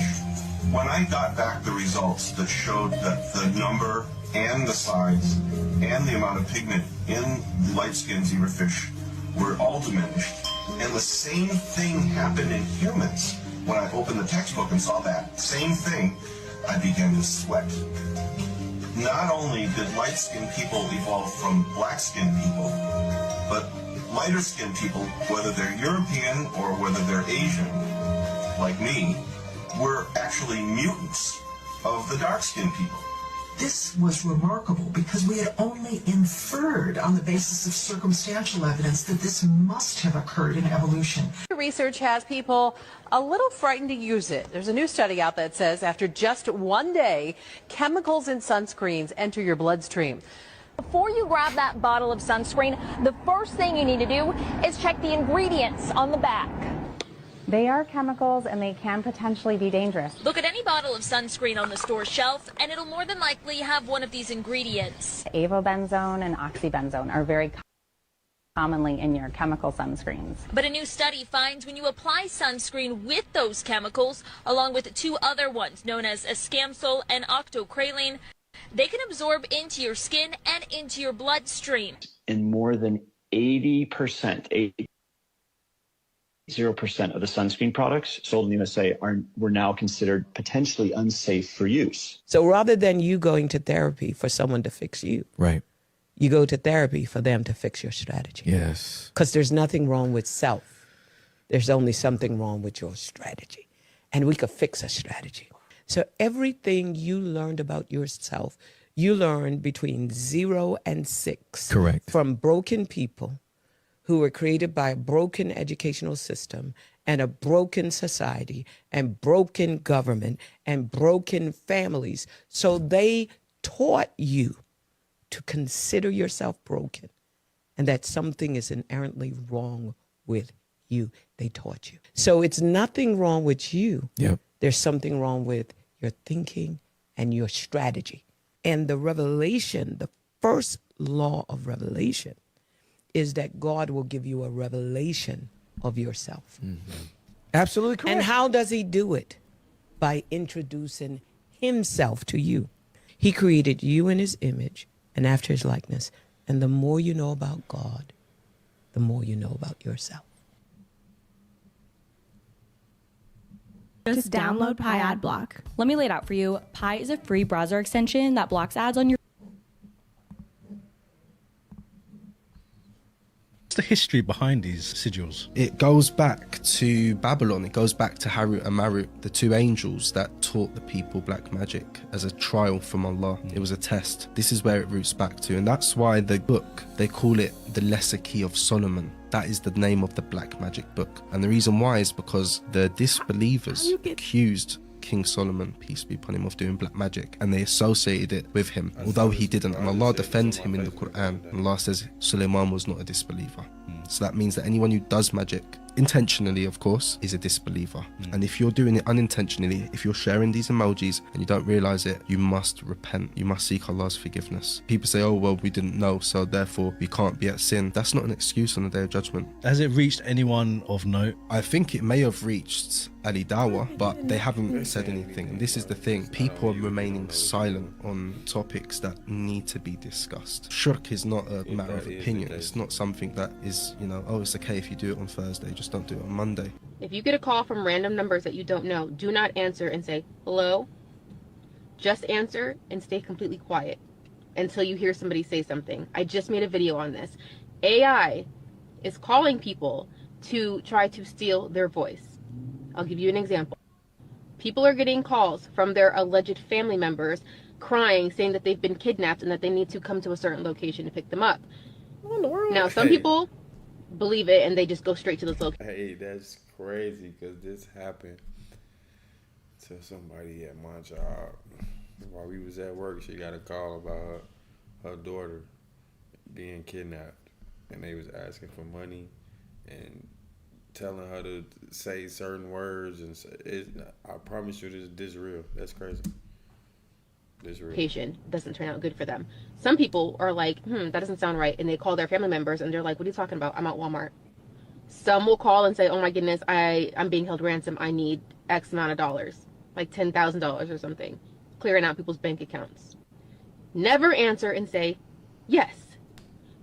When I got back the results that showed that the number and the size and the amount of pigment in the light-skinned zebrafish were all diminished, and the same thing happened in humans. When I opened the textbook and saw that same thing, I began to sweat. Not only did light-skinned people evolve from black-skinned people, but lighter-skinned people, whether they're European or whether they're Asian, like me, were actually mutants of the dark-skinned people. This was remarkable because we had only inferred on the basis of circumstantial evidence that this must have occurred in evolution. Research has people a little frightened to use it. There's a new study out that says after just one day, chemicals in sunscreens enter your bloodstream. Before you grab that bottle of sunscreen, the first thing you need to do is check the ingredients on the back. They are chemicals and they can potentially be dangerous. Look at any bottle of sunscreen on the store shelf and it'll more than likely have one of these ingredients. Avobenzone and oxybenzone are very commonly in your chemical sunscreens. But a new study finds when you apply sunscreen with those chemicals, along with two other ones known as escamsol and octocrylene, they can absorb into your skin and into your bloodstream. In more than 80%, 0% of the sunscreen products sold in the USA were now considered potentially unsafe for use. So rather than you going to therapy for someone to fix you, right, you go to therapy for them to fix your strategy. Yes. Because there's nothing wrong with self. There's only something wrong with your strategy. And we could fix a strategy. So everything you learned about yourself, you learned between 0 and 6. Correct. From broken people who were created by a broken educational system and a broken society and broken government and broken families. So they taught you to consider yourself broken and that something is inherently wrong with you. They taught you. So it's nothing wrong with you. Yep. There's something wrong with your thinking and your strategy. And the revelation, the first law of revelation, is that God will give you a revelation of yourself. Mm-hmm. Absolutely correct. And how does he do it? By introducing himself to you. He created you in his image and after his likeness. And the more you know about God, the more you know about yourself. Just download Pi Ad Block. Let me lay it out for you. Pi is a free browser extension that blocks ads on your the history behind these sigils? It goes back to Babylon. It goes back to Harut and Marut, the two angels that taught the people black magic as a trial from Allah. It was a test. This is where it roots back to, and that's why the book, they call it the Lesser Key of Solomon. That is the name of the black magic book. And the reason why is because the disbelievers accused King Solomon, peace be upon him, of doing black magic, and they associated it with him, although he didn't. And Allah defends him in the Quran. And Allah says Suleiman was not a disbeliever. So that means that anyone who does magic, intentionally of course, is a disbeliever. And if you're doing it unintentionally, if you're sharing these emojis and you don't realize it, you must repent. You must seek Allah's forgiveness. People say, oh well, we didn't know, so therefore we can't be at sin. That's not an excuse on the Day of Judgment. Has it reached anyone of note? I think it may have reached Ali Dawa, but they haven't said anything. And this is the thing, people are remaining silent on topics that need to be discussed. Shirk is not a matter of opinion. It's not something that is, you know, oh, it's okay if you do it on Thursday, just don't do it on Monday. If you get a call from random numbers that you don't know, do not answer and say, hello. Just answer and stay completely quiet until you hear somebody say something. I just made a video on this. AI is calling people to try to steal their voice. I'll give you an example. People are getting calls from their alleged family members crying, saying that they've been kidnapped and that they need to come to a certain location to pick them up. Now, some people believe it and they just go straight to this location. Hey, that's crazy because this happened to somebody at my job. While we was at work, she got a call about her daughter being kidnapped, and they was asking for money and telling her to say certain words, and I promise you this real. That's crazy. This real. Location doesn't turn out good for them. Some people are like, that doesn't sound right, and they call their family members and they're like, what are you talking about? I'm at Walmart. Some will call and say, oh my goodness, I'm being held ransom. I need X amount of dollars, like $10,000 or something, clearing out people's bank accounts. Never answer and say yes,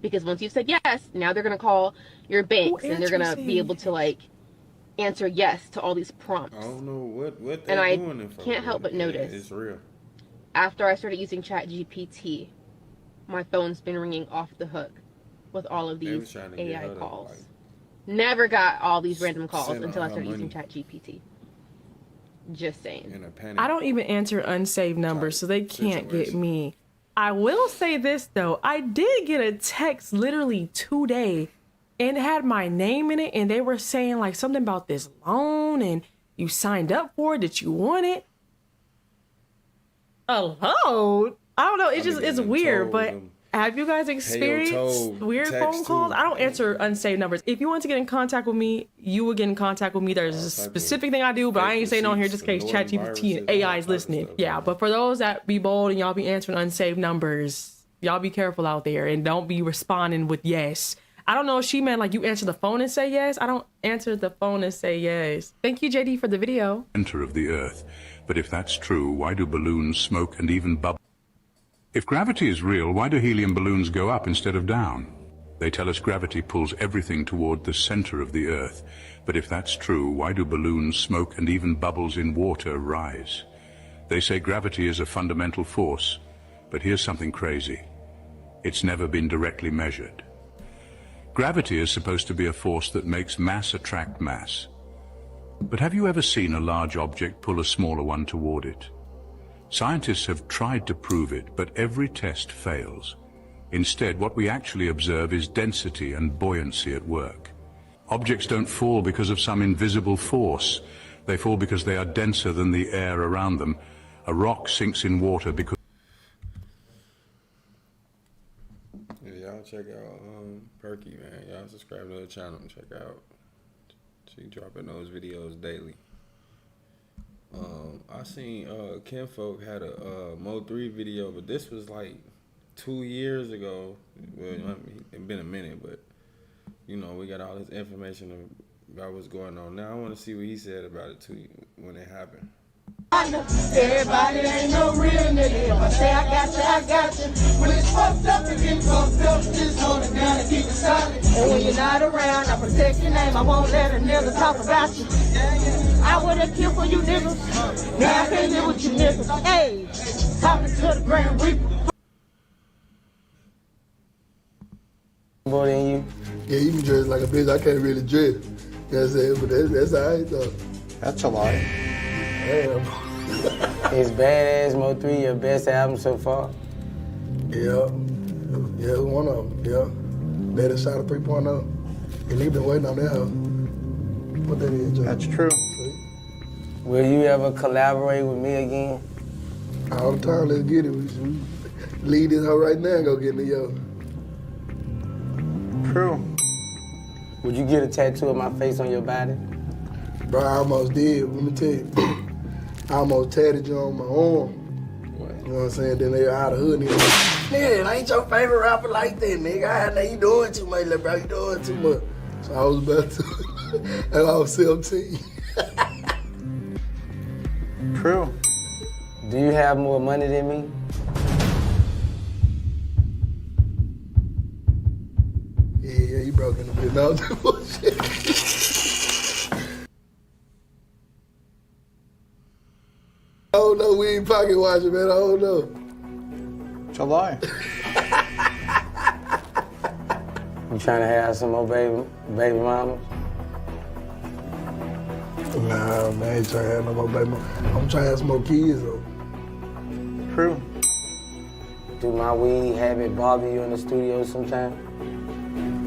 because once you've said yes, now they're going to call your banks and they're going to be able to like answer yes to all these prompts. I don't know what and they're doing. I can't help but notice. It's real. After I started using ChatGPT, my phone's been ringing off the hook with all of these AI calls. Never got all these random calls until I started using ChatGPT. Just saying. I don't even answer unsaved numbers, so they can't get me. I will say this though, I did get a text literally today and it had my name in it, and they were saying like something about this loan and you signed up for it, did you want it? A loan? I don't know, it's weird, but have you guys experienced weird phone calls? I don't answer unsaved numbers. If you want to get in contact with me, you will get in contact with me. There's a specific thing I do, but I ain't saying on here just in case ChatGPT and AI is listening. Yeah, but for those that be bold and y'all be answering unsaved numbers, y'all be careful out there and don't be responding with yes. I don't know if she meant like you answer the phone and say yes. I don't answer the phone and say yes. Thank you, JD, for the video. Center of the earth. But if that's true, why do balloons smoke and even bubble? If gravity is real, why do helium balloons go up instead of down? They tell us gravity pulls everything toward the center of the earth. But if that's true, why do balloons smoke and even bubbles in water rise? They say gravity is a fundamental force. But here's something crazy. It's never been directly measured. Gravity is supposed to be a force that makes mass attract mass. But have you ever seen a large object pull a smaller one toward it? Scientists have tried to prove it, but every test fails. Instead, what we actually observe is density and buoyancy at work. Objects don't fall because of some invisible force. They fall because they are denser than the air around them. A rock sinks in water because... Y'all check out Perky, man. Y'all subscribe to the channel and check out. She dropping those videos daily. I seen Kinfolk had a Mo3 video, but this was like 2 years ago. Well, it's been a minute, but you know, we got all this information about what's going on now. I want to see what he said about it too when it happened. Everybody ain't no real nigga. If I say I got you, I got you. When it's fucked up, it get fucked up. Just hold it down and keep it solid. And when you're not around, I protect your name. I won't let a nigga talk about you. I would've killed for you niggas. Now I can't live with you niggas. Hey, talking to the Grand Reaper. More than you? Yeah, you can dress like a bitch. I can't really dress. You know what I'm saying? But that's all right, though. That's a lie. Damn. Is Badass Mo 3 your best album so far? Yeah. Yeah, one of them. Yeah. Better shot of 3.0. And they been waiting on that hoe. What that is, Joe? That's true. Will you ever collaborate with me again? All the time, let's get it. We lead this hoe right now and go get in the yo. True. Would you get a tattoo of my face on your body? Bro, I almost did. Let me tell you. I almost tatted you on my arm. You know what I'm saying? Then they out of hood, nigga. Nigga, it ain't your favorite rapper like that, nigga. I know you doing too much, like, bro. You doing too much. So I was about to, and I was 17. True. Do you have more money than me? Yeah, you broke in the bit. No, bullshit. I don't know, we ain't pocket watching, man. I don't know. It's a lie. You trying to have some more baby mamas? Nah, man, I ain't trying to have no more baby mama. I'm trying to have some more kids, though. True. Do my weed habit bother you in the studio sometime?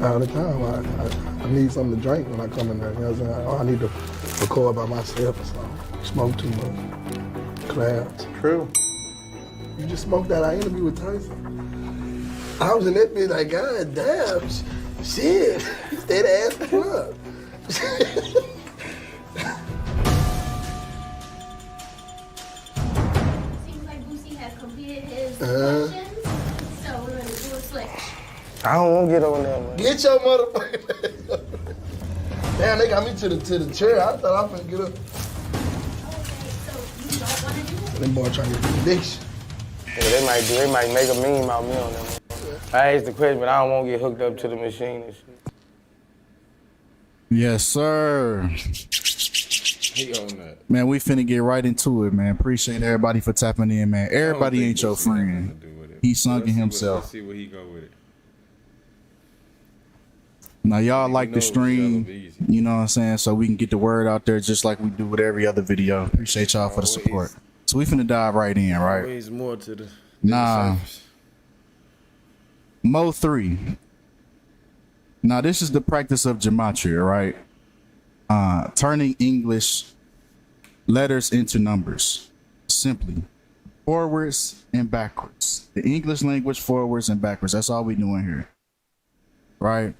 All the time. I need something to drink when I come in there. You know what I'm saying? Oh, I need to record by myself or something. Smoke too much. Clouds. True. You just smoked that interview with Tyson. I was in that bitch like, God damn, shit. Stay the ass club. Seems like Boosie has completed his questions, so we're gonna do a switch. I don't want to get on there, man. Get your motherfucker. Damn, they got me to the chair. I thought I was gonna get up. Them boys trying to get the addiction. Yeah, they might make a meme out of me on them. I asked the question, but I don't want to get hooked up to the machine and shit. Yes, sir. He on that. Man, we finna get right into it, man. Appreciate everybody for tapping in, man. Everybody ain't your friend. He sunk in himself. Let's see where he go with it. Now, y'all like the stream, you know what I'm saying? So we can get the word out there just like we do with every other video. Appreciate y'all for the support. So we finna dive right in, right? Always more to the Nah. Mo 3. Now, this is the practice of gematria, right? Turning English letters into numbers. Simply. Forwards and backwards. The English language forwards and backwards. That's all we doing here. Right?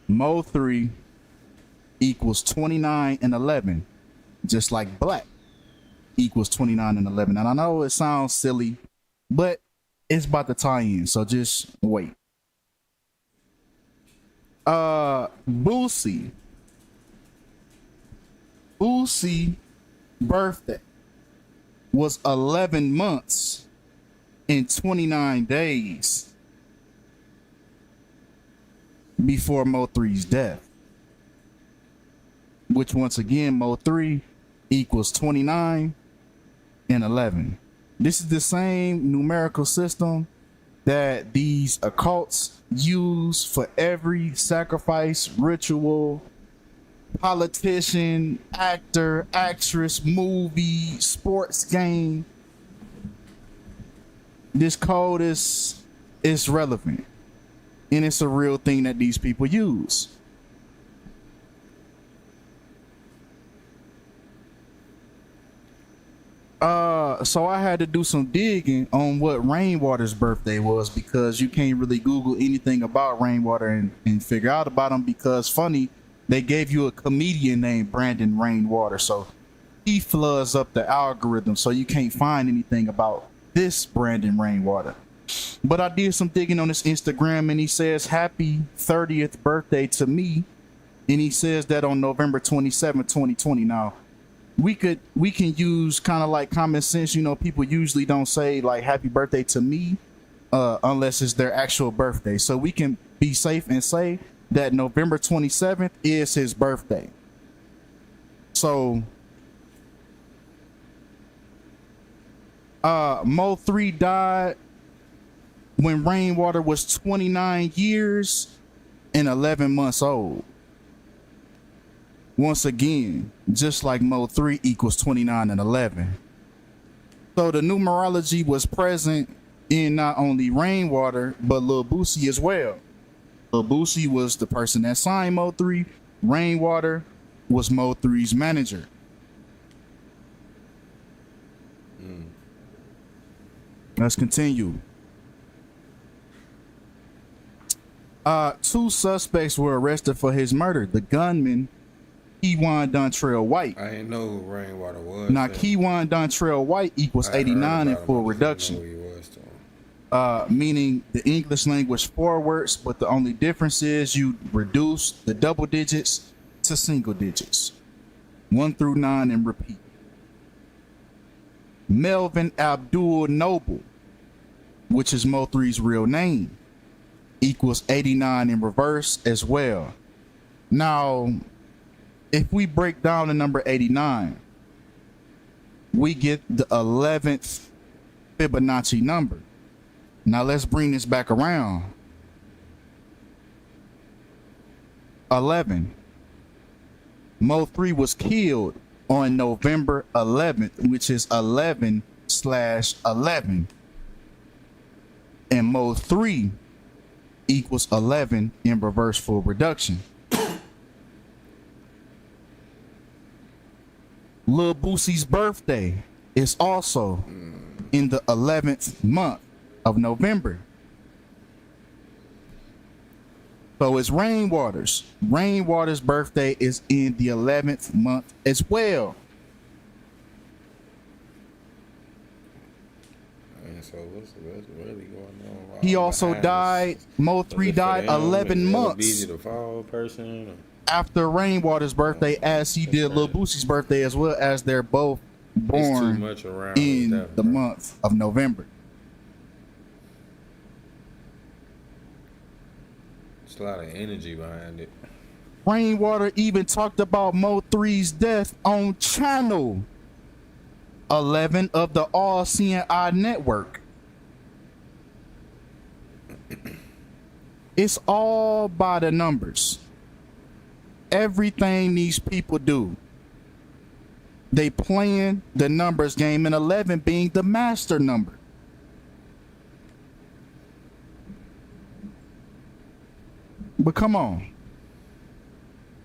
Mo 3 equals 29 and 11. Just like black equals 29 and 11. And I know it sounds silly, but it's about to tie in, so just wait. Boosie birthday was 11 months and 29 days before Mo 3's death, which once again, Mo 3 equals 29 and 11. This is the same numerical system that these occults use for every sacrifice, ritual, politician, actor, actress, movie, sports game. This code is relevant, and it's a real thing that these people use. So I had to do some digging on what Rainwater's birthday was, because you can't really Google anything about Rainwater and figure out about him, because funny, they gave you a comedian named Brandon Rainwater, so he floods up the algorithm, so you can't find anything about this Brandon Rainwater. But I did some digging on his Instagram, and he says happy 30th birthday to me, and he says that on November 27, 2020. Now, we can use kind of like common sense. You know, people usually don't say like happy birthday to me unless it's their actual birthday. So we can be safe and say that November 27th is his birthday. So Mo 3 died when Rainwater was 29 years and 11 months old. Once again, just like Mo 3 equals 29 and 11. So the numerology was present in not only Rainwater, but Lil Boosie as well. Lil Boosie was the person that signed Mo 3. Rainwater was Mo 3's manager. Let's continue. 2 suspects were arrested for his murder. The gunman, Keywan Dontrell White. I didn't know who Rainwater was. Now, Keywan Dontrell White equals 89 in full reduction. Meaning the English language 4 words, but the only difference is you reduce the double digits to single digits. 1 through 9 and repeat. Melvin Abdul Noble, which is Mo 3's real name, equals 89 in reverse as well. Now, if we break down the number 89, we get the 11th Fibonacci number. Now let's bring this back around. 11. Mo 3 was killed on November 11th, which is 11/11. And Mo 3 equals 11 in reverse full reduction. Lil Boosie's birthday is also in the 11th month of November. So it's Rainwater's. Rainwater's birthday is in the 11th month as well. So what's really going on? He also died. Mo 3 died 11 months Easy to follow person. After Rainwater's birthday, as he did Lil Boosie's birthday, as well as they're both born in the month of November. There's a lot of energy behind it. Rainwater even talked about Mo 3's death on channel 11 of the All Seeing Eye Network. It's all by the numbers. Everything these people do, they playing the numbers game, and 11 being the master number. But come on.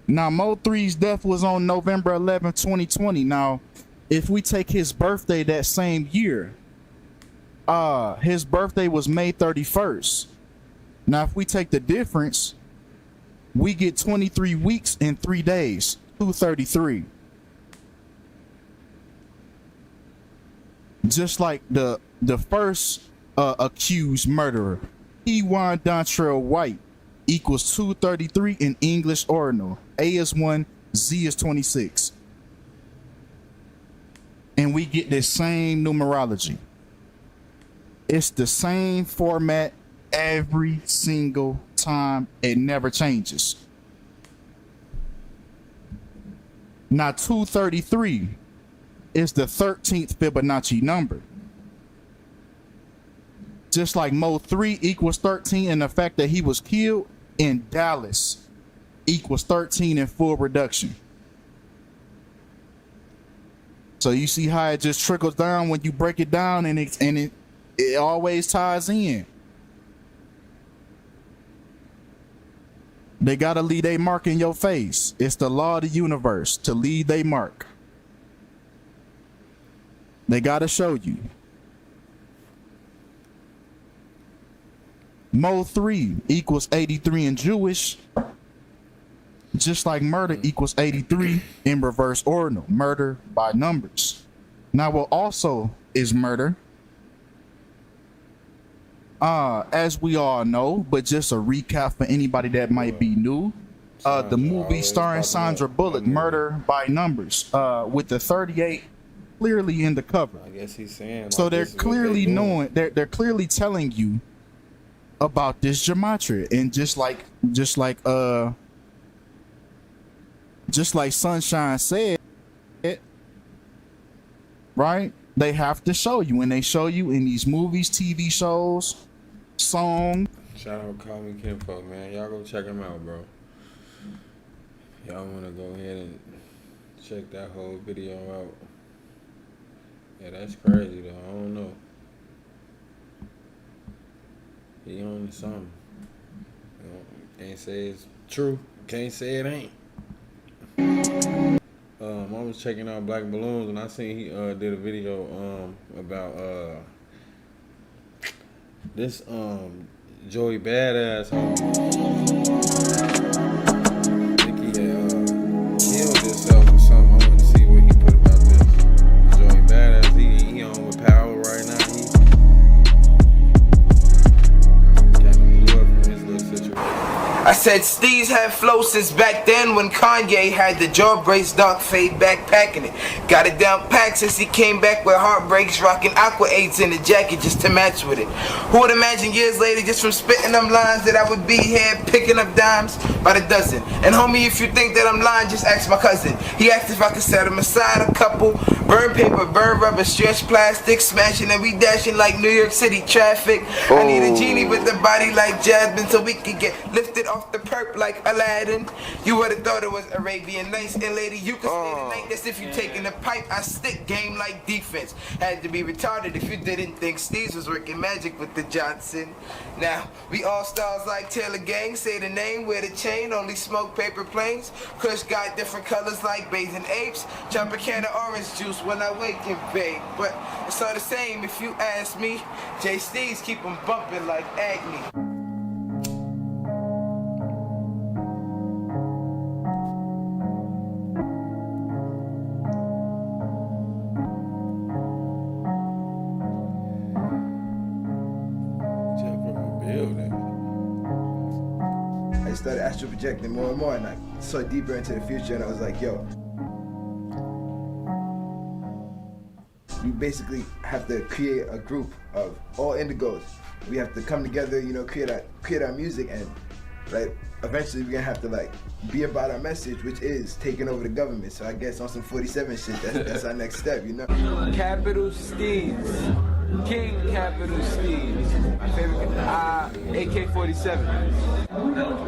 Now, Mo 3's death was on November 11, 2020. Now, if we take his birthday that same year, his birthday was May 31st. Now, if we take the difference, we get 23 weeks and 3 days, 233. Just like the first accused murderer, Keywan Dontrell White, equals 233 in English ordinal. A is 1, Z is 26. And we get the same numerology. It's the same format every single time. It never changes. Now 233 is the 13th Fibonacci number. Just like Mo 3 equals 13, and the fact that he was killed in Dallas equals 13 in full reduction. So you see how it just trickles down when you break it down, and it always ties in. They gotta leave a mark in your face. It's the law of the universe to leave a mark. They gotta show you. Mo 3 equals 83 in Jewish, just like murder equals 83 in reverse ordinal, murder by numbers. Now, what also is murder, as we all know, but just a recap for anybody that might be new, the movie starring Sandra Bullock, Murder by Numbers, with the 38 clearly in the cover. I guess he's saying. So like, they're this is what clearly they doing. knowing. They're clearly telling you about this gematria, and just like Sunshine said, right? They have to show you, and they show you in these movies, TV shows, songs. Shout out Call Me Kinfolk, man. Y'all go check him out, bro. Y'all want to go ahead and check that whole video out. Yeah, that's crazy, though. I don't know. He on to something. You know, can't say it's true. Can't say it ain't. I was checking out Black Balloons, and I seen he did a video about this Joey Badass. I think he had killed himself or something. I want to see what he put about this. Joey Badass, he on with Power right now. He kind of blew up from his little situation. I said Steve's had flow since back then when Kanye had the jaw brace, dark fade backpacking it. Got it down packed since he came back with heartbreaks, rocking Aqua 8s in the jacket just to match with it. Who would imagine years later, just from spitting them lines, that I would be here picking up dimes by the dozen. And homie, if you think that I'm lying, just ask my cousin. He asked if I could set him aside a couple. Burn paper, burn rubber, stretch plastic, smashing and we dashing like New York City traffic. I need a genie with a body like Jasmine so we could get lifted off the perp like Aladdin. You would have thought it was Arabian Nights, and lady, you could stay the night. That's if you taking a pipe. I stick game like defense. Had to be retarded if you didn't think Steve's was working magic with the Johnson. Now we all stars like Taylor Gang. Say the name, wear the chain. Only smoke paper planes. Kush got different colors like bathing apes. Jump a can of orange juice when I wake and bake. But it's all the same if you ask me. J Steve's keep them bumping like Agni. I started astral projecting more and more, and I saw deeper into the future, and I was like, yo, we basically have to create a group of all indigos. We have to come together, you know, create our music, and like eventually we're gonna have to like be about our message, which is taking over the government. So I guess on some 47 shit, that's our next step, you know. Capital Steeds. King Capital Steeds. My favorite AK-47.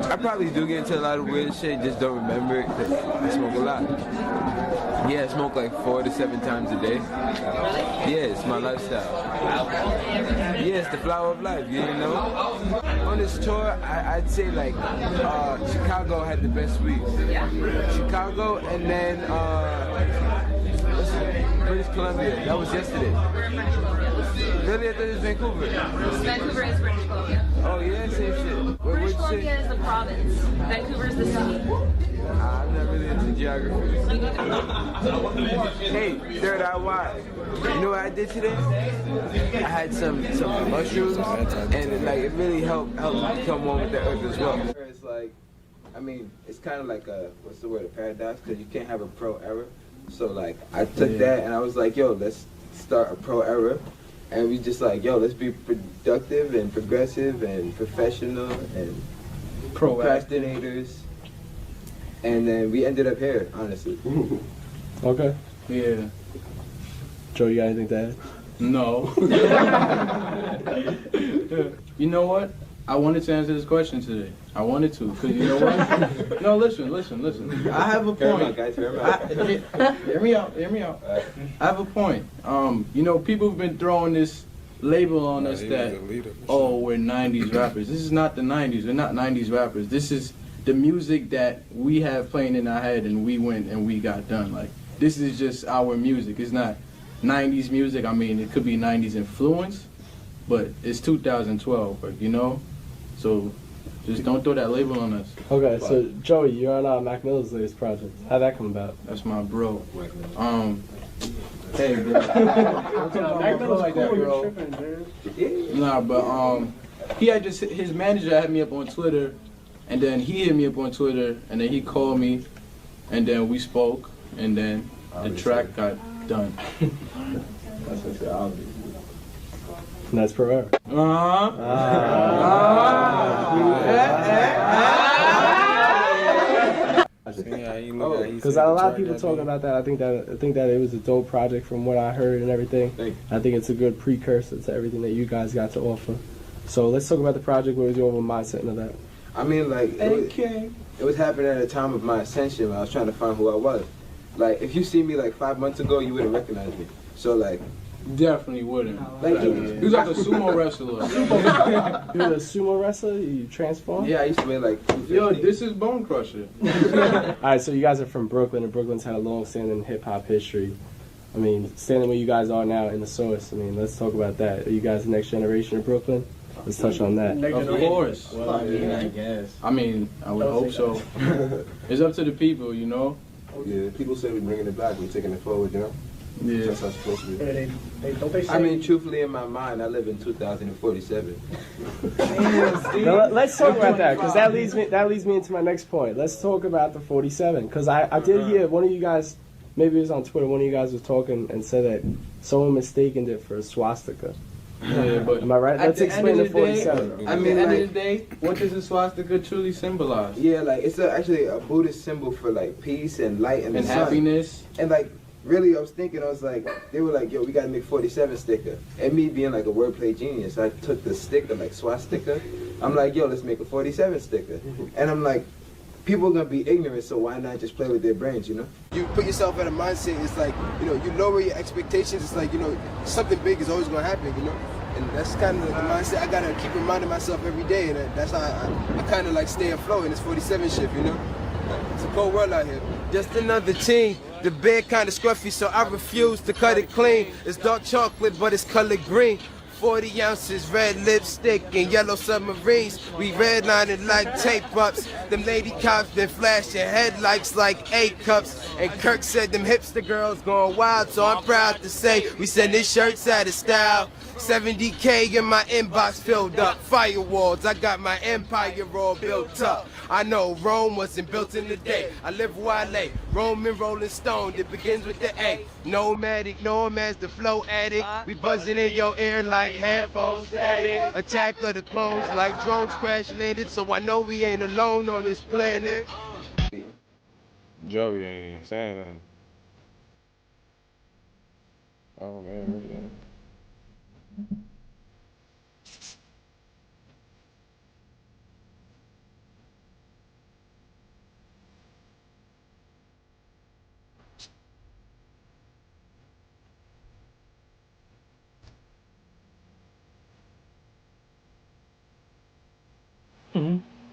I probably do get into a lot of weird shit, just don't remember it because I smoke a lot. Yeah, I smoke like 4 to 7 times a day. Yeah, it's my lifestyle. Yeah, it's the flower of life, you know? On this tour, I'd say like Chicago had the best weeks. Chicago, and then British Columbia. That was yesterday. Really? I thought it was Vancouver. Vancouver is British Columbia. Oh yeah, same shit. British Columbia is the province. Vancouver is the city. I'm not really into geography. Hey, Third Eye Wide. You know what I did today? I had some mushrooms, and it really helped become one with the earth as well. It's like, I mean, it's kind of like a, what's the word, a paradox, because you can't have a pro-error. So like, I took that and I was like, yo, let's start a pro-error. And we just like, yo, let's be productive and progressive and professional and procrastinators. And then we ended up here, honestly. Okay. Yeah. Joe, you got anything to add? No. You know what? I wanted to answer this question today. I wanted to, because you know what? No, listen. I have a point. Hear me out. I have a point. You know, people have been throwing this label on us that, oh, we're 90s rappers. This is not the 90s. We're not 90s rappers. This is the music that we have playing in our head and we went and we got done. Like, this is just our music. It's not 90s music. I mean, it could be 90s influence, but it's 2012, but you know? So just don't throw that label on us. Okay, so Joey, you're on Mac Miller's latest project. How'd that come about? That's my bro. Hey, bro. Mac Miller's like that, bro. Nah, but he had just, his manager had me up on Twitter And then he hit me up on Twitter, and then he called me, and then we spoke, and then the track got done. That's what I said, obviously. And that's forever. Because a lot of people talking about that. I think that it was a dope project from what I heard and everything. I think it's a good precursor to everything that you guys got to offer. So let's talk about the project. What was your mindset into that? I mean, like, it was happening at a time of my ascension when I was trying to find who I was. Like, if you see me like 5 months ago, you wouldn't recognize me. So like, definitely wouldn't. Like, he was like a sumo wrestler. You were a sumo wrestler? You transformed? Yeah, I used to weigh like 250. Yo, this is Bone Crusher. Alright, so you guys are from Brooklyn, and Brooklyn's had a long-standing hip-hop history. I mean, standing where you guys are now in the source, I mean, let's talk about that. Are you guys the next generation of Brooklyn? Let's touch on that. Of course. Well, I mean, I guess. I mean, I would hope so. It's up to the people, you know? Yeah, people say we're bringing it back, we're taking it forward, you know? Yeah. That's how it's supposed to be. I mean, truthfully, in my mind, I live in 2047. Now, let's talk about that, because that leads me into my next point. Let's talk about the 47, because I did hear one of you guys, maybe it was on Twitter, one of you guys was talking and said that someone mistaken it for a swastika. Yeah, but am I right? Let's explain the 47. I mean, at the like, end of the day, what does the swastika truly symbolize? Yeah, like, it's actually a Buddhist symbol for like peace and light and the sun. Happiness. And like, really, I was like, they were like, yo, we gotta make 47 sticker. And me being like a wordplay genius, I took the sticker, like swastika. I'm like, yo, let's make a 47 sticker. And I'm like, people are gonna be ignorant, so why not just play with their brains, you know? You put yourself in a mindset, it's like, you know, you lower your expectations, it's like, you know, something big is always gonna happen, you know? And that's kind of the mindset I gotta keep reminding myself every day, and that's how I kind of like stay afloat in this 47 shift, you know? It's a cold world out here. Just another teen. The bed kinda scruffy, so I refuse to cut it clean. It's dark chocolate, but it's colored green. 40 ounces, red lipstick, and yellow submarines. We redlining like tape ups. Them lady cops been flashing headlights like A-cups. And Kirk said them hipster girls going wild, so I'm proud to say we sending shirts out of style. 70K in my inbox filled up. Firewalls, I got my empire all built up. I know Rome wasn't built in a day. I live where I lay. Roman Rolling Stone, it begins with the A. Nomadic, know him as the flow addict. We buzzing in your ear like headphones static. Attack of the clones like drones crash landed, so I know we ain't alone on this planet. Joey ain't saying nothing. Oh man.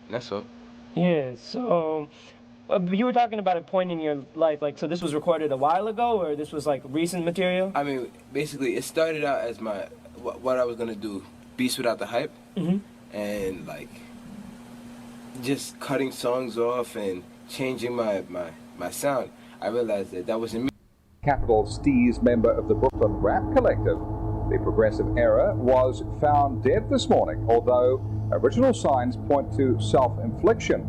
That's up. Yeah, so you were talking about a point in your life, like, so this was recorded a while ago, or this was like recent material? I mean, basically, it started out as my what I was gonna do, beats without the hype, and like just cutting songs off and changing my sound. I realized that wasn't me. Capital Steez, member of the Brooklyn Rap Collective. The progressive era was found dead this morning, although original signs point to self-infliction.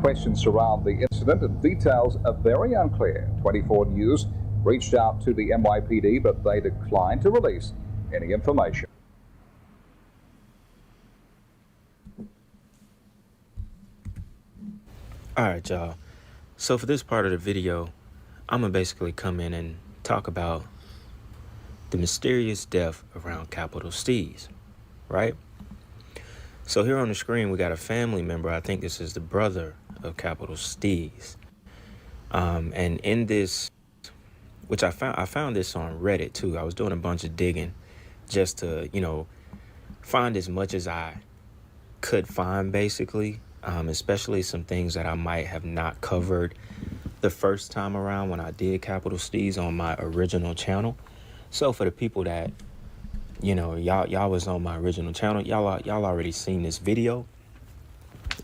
Questions surround the incident and details are very unclear. 24 News reached out to the NYPD, but they declined to release any information. Alright, y'all. So for this part of the video, I'm gonna basically come in and talk about the mysterious death around Capital Steez, right? So here on the screen, we got a family member. I think this is the brother of Capital Steez. And in this, which I found this on Reddit too. I was doing a bunch of digging just to, you know, find as much as I could find, basically, especially some things that I might have not covered the first time around when I did Capital Steez on my original channel. So for the people that, you know, y'all was on my original channel, y'all already seen this video.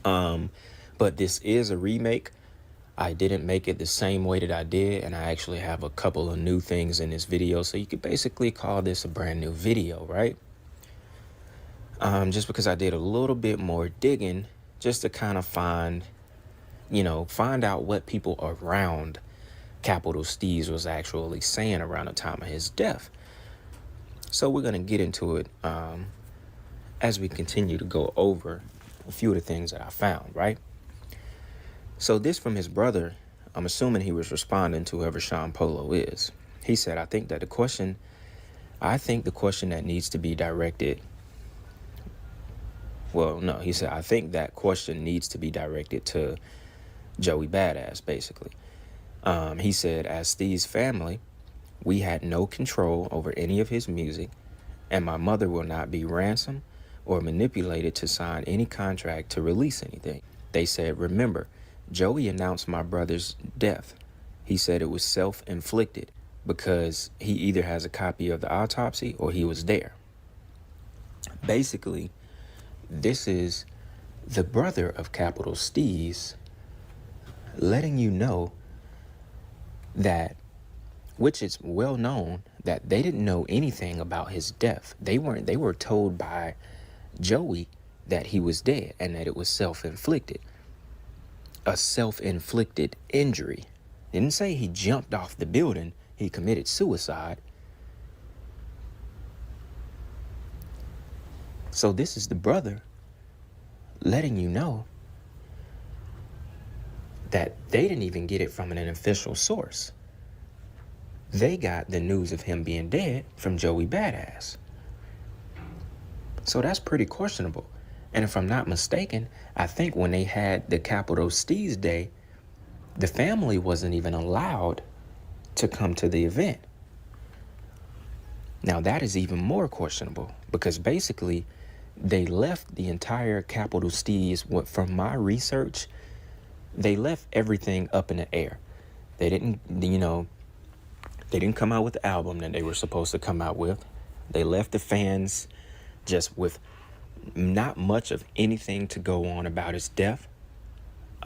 But this is a remake. I didn't make it the same way that I did, and I actually have a couple of new things in this video, so you could basically call this a brand new video, right? Just because I did a little bit more digging just to kind of find out what people around Capital Steez was actually saying around the time of his death. So we're going to get into it as we continue to go over a few of the things that I found, right? So this from his brother, I'm assuming he was responding to whoever Sean Polo is. He said, I think the question that needs to be directed, well, no, he said, I think that question needs to be directed to Joey Badass, basically. He said, as Steez's family, we had no control over any of his music, and my mother will not be ransomed or manipulated to sign any contract to release anything. They said, remember, Joey announced my brother's death. He said it was self-inflicted because he either has a copy of the autopsy or he was there. Basically, this is the brother of Capital Steez letting you know that, which is well known, that they didn't know anything about his death. They were told by Joey that he was dead and that it was self-inflicted. A self-inflicted injury. Didn't say he jumped off the building, he committed suicide. So this is the brother letting you know that they didn't even get it from an official source. They got the news of him being dead from Joey Badass. So that's pretty questionable. And if I'm not mistaken, I think when they had the Capital Steez Day, the family wasn't even allowed to come to the event. Now that is even more questionable because basically they left the entire Capital Steez, from my research, they left everything up in the air. They didn't, they didn't come out with the album that they were supposed to come out with. They left the fans just with not much of anything to go on about his death,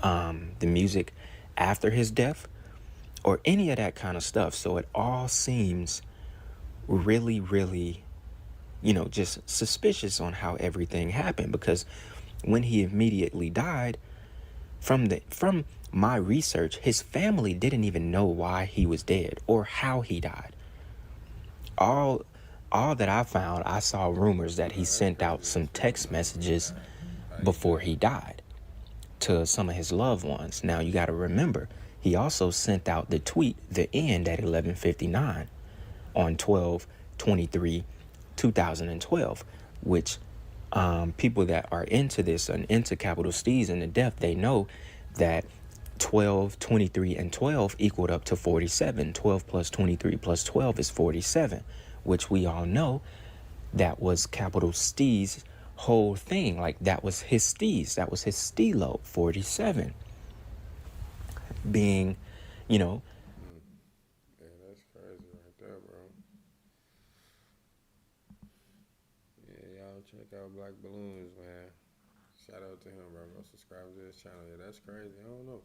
the music after his death, or any of that kind of stuff. So it all seems really, really, just suspicious on how everything happened, because when he immediately died, from my research, his family didn't even know why he was dead or how he died. All that I found, I saw rumors that he sent out some text messages before he died to some of his loved ones. Now, you got to remember, he also sent out the tweet, the end, at 11:59 on 12/23/2012, which people that are into this and into Capital Steez and the death, they know that 12, 23, and 12 equaled up to 47. 12 plus 23 plus 12 is 47, which we all know that was Capital Steez's whole thing. Like, that was his Steez. That was his Steelo, 47. Being, Yeah, that's crazy right there, bro. Yeah, y'all check out Black Balloons, man. Shout out to him, bro. Go subscribe to his channel. Yeah, that's crazy. I don't know.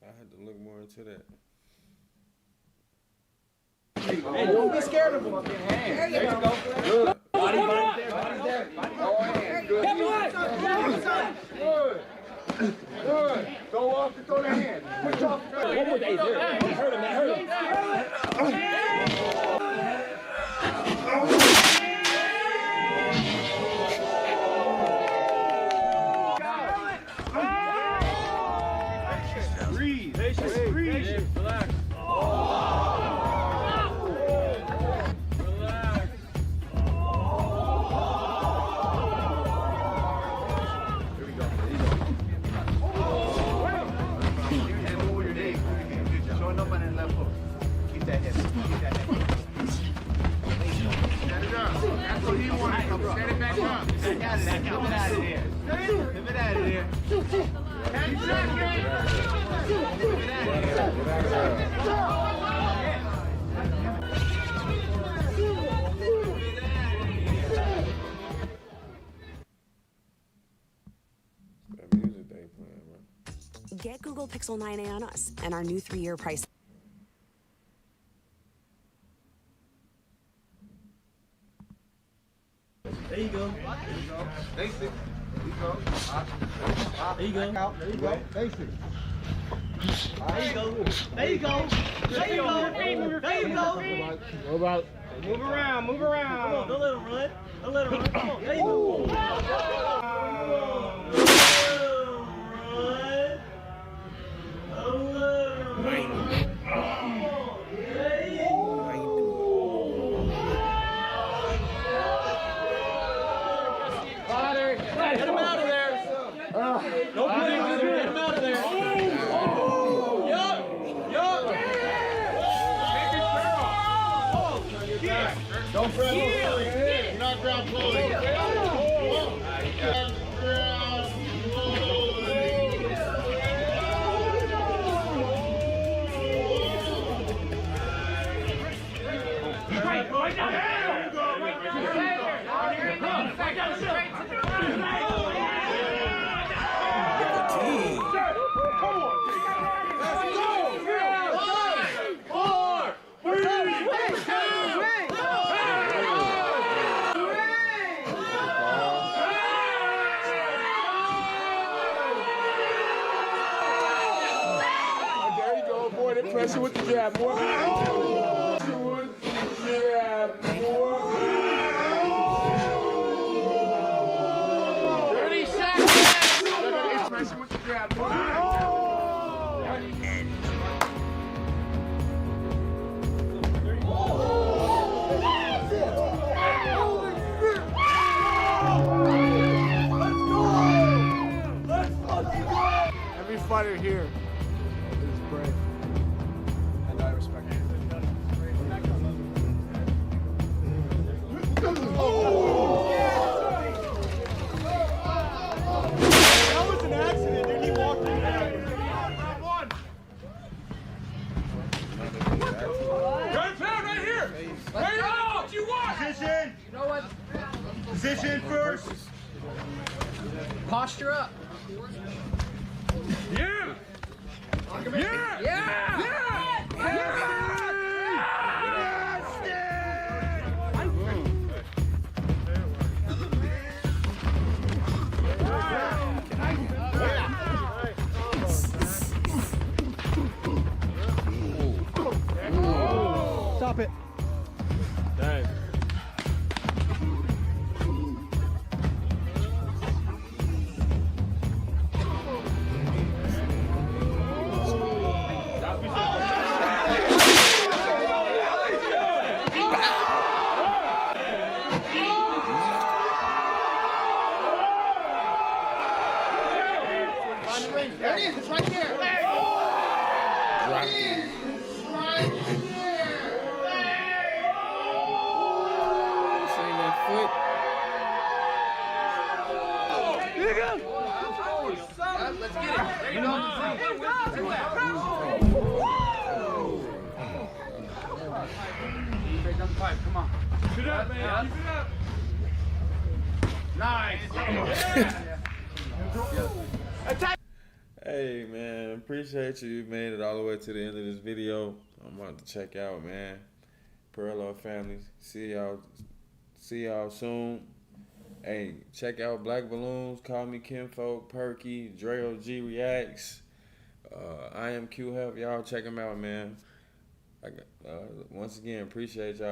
I had to look more into that. Hey, don't be scared of him. There you go. Body there. Body there. Good. Good. Go off to throw the hand. Push off. One more day there. Hurt him, man. Hurt him. Breathe. Relax. Get Google Pixel 9a on us and our new 3-year price. There you go. Thanks. There you go. There you go. Basic. There you go. There you go. There you go. There you go. What about? Move around. Move around. Come on. Don't let him run. Don't let him run. Come on. There you go. Get him out of there. Don't put him in there. Get him out of there. Don't grab him. You're not ground closing. Pressure with the jab, more. Pressure with the jab, more. 30 seconds. Pressure with the jab, more. Every fighter here is brave. I respect it. That was an accident, dude. He walked in there. Round one. Gun pound right here. There you go. What you want? Position. You know what? Position first. Posture up. Yeah. Yeah! Yeah! Yeah! Yeah! Stop it. Dang. There it is, it's right there. Right there. Seeing that foot. Let's get it. There you go. Come on. Keep it up, man. Keep it up. Nice. Attack. Hey man, appreciate you. You made it all the way to the end of this video. I'm about to check out, man. Pearl family. See y'all soon. Hey, check out Black Balloons, Call Me Kinfolk, Perky, Dre G Reacts. I am Q Help. Y'all check them out, man. Once again, appreciate y'all.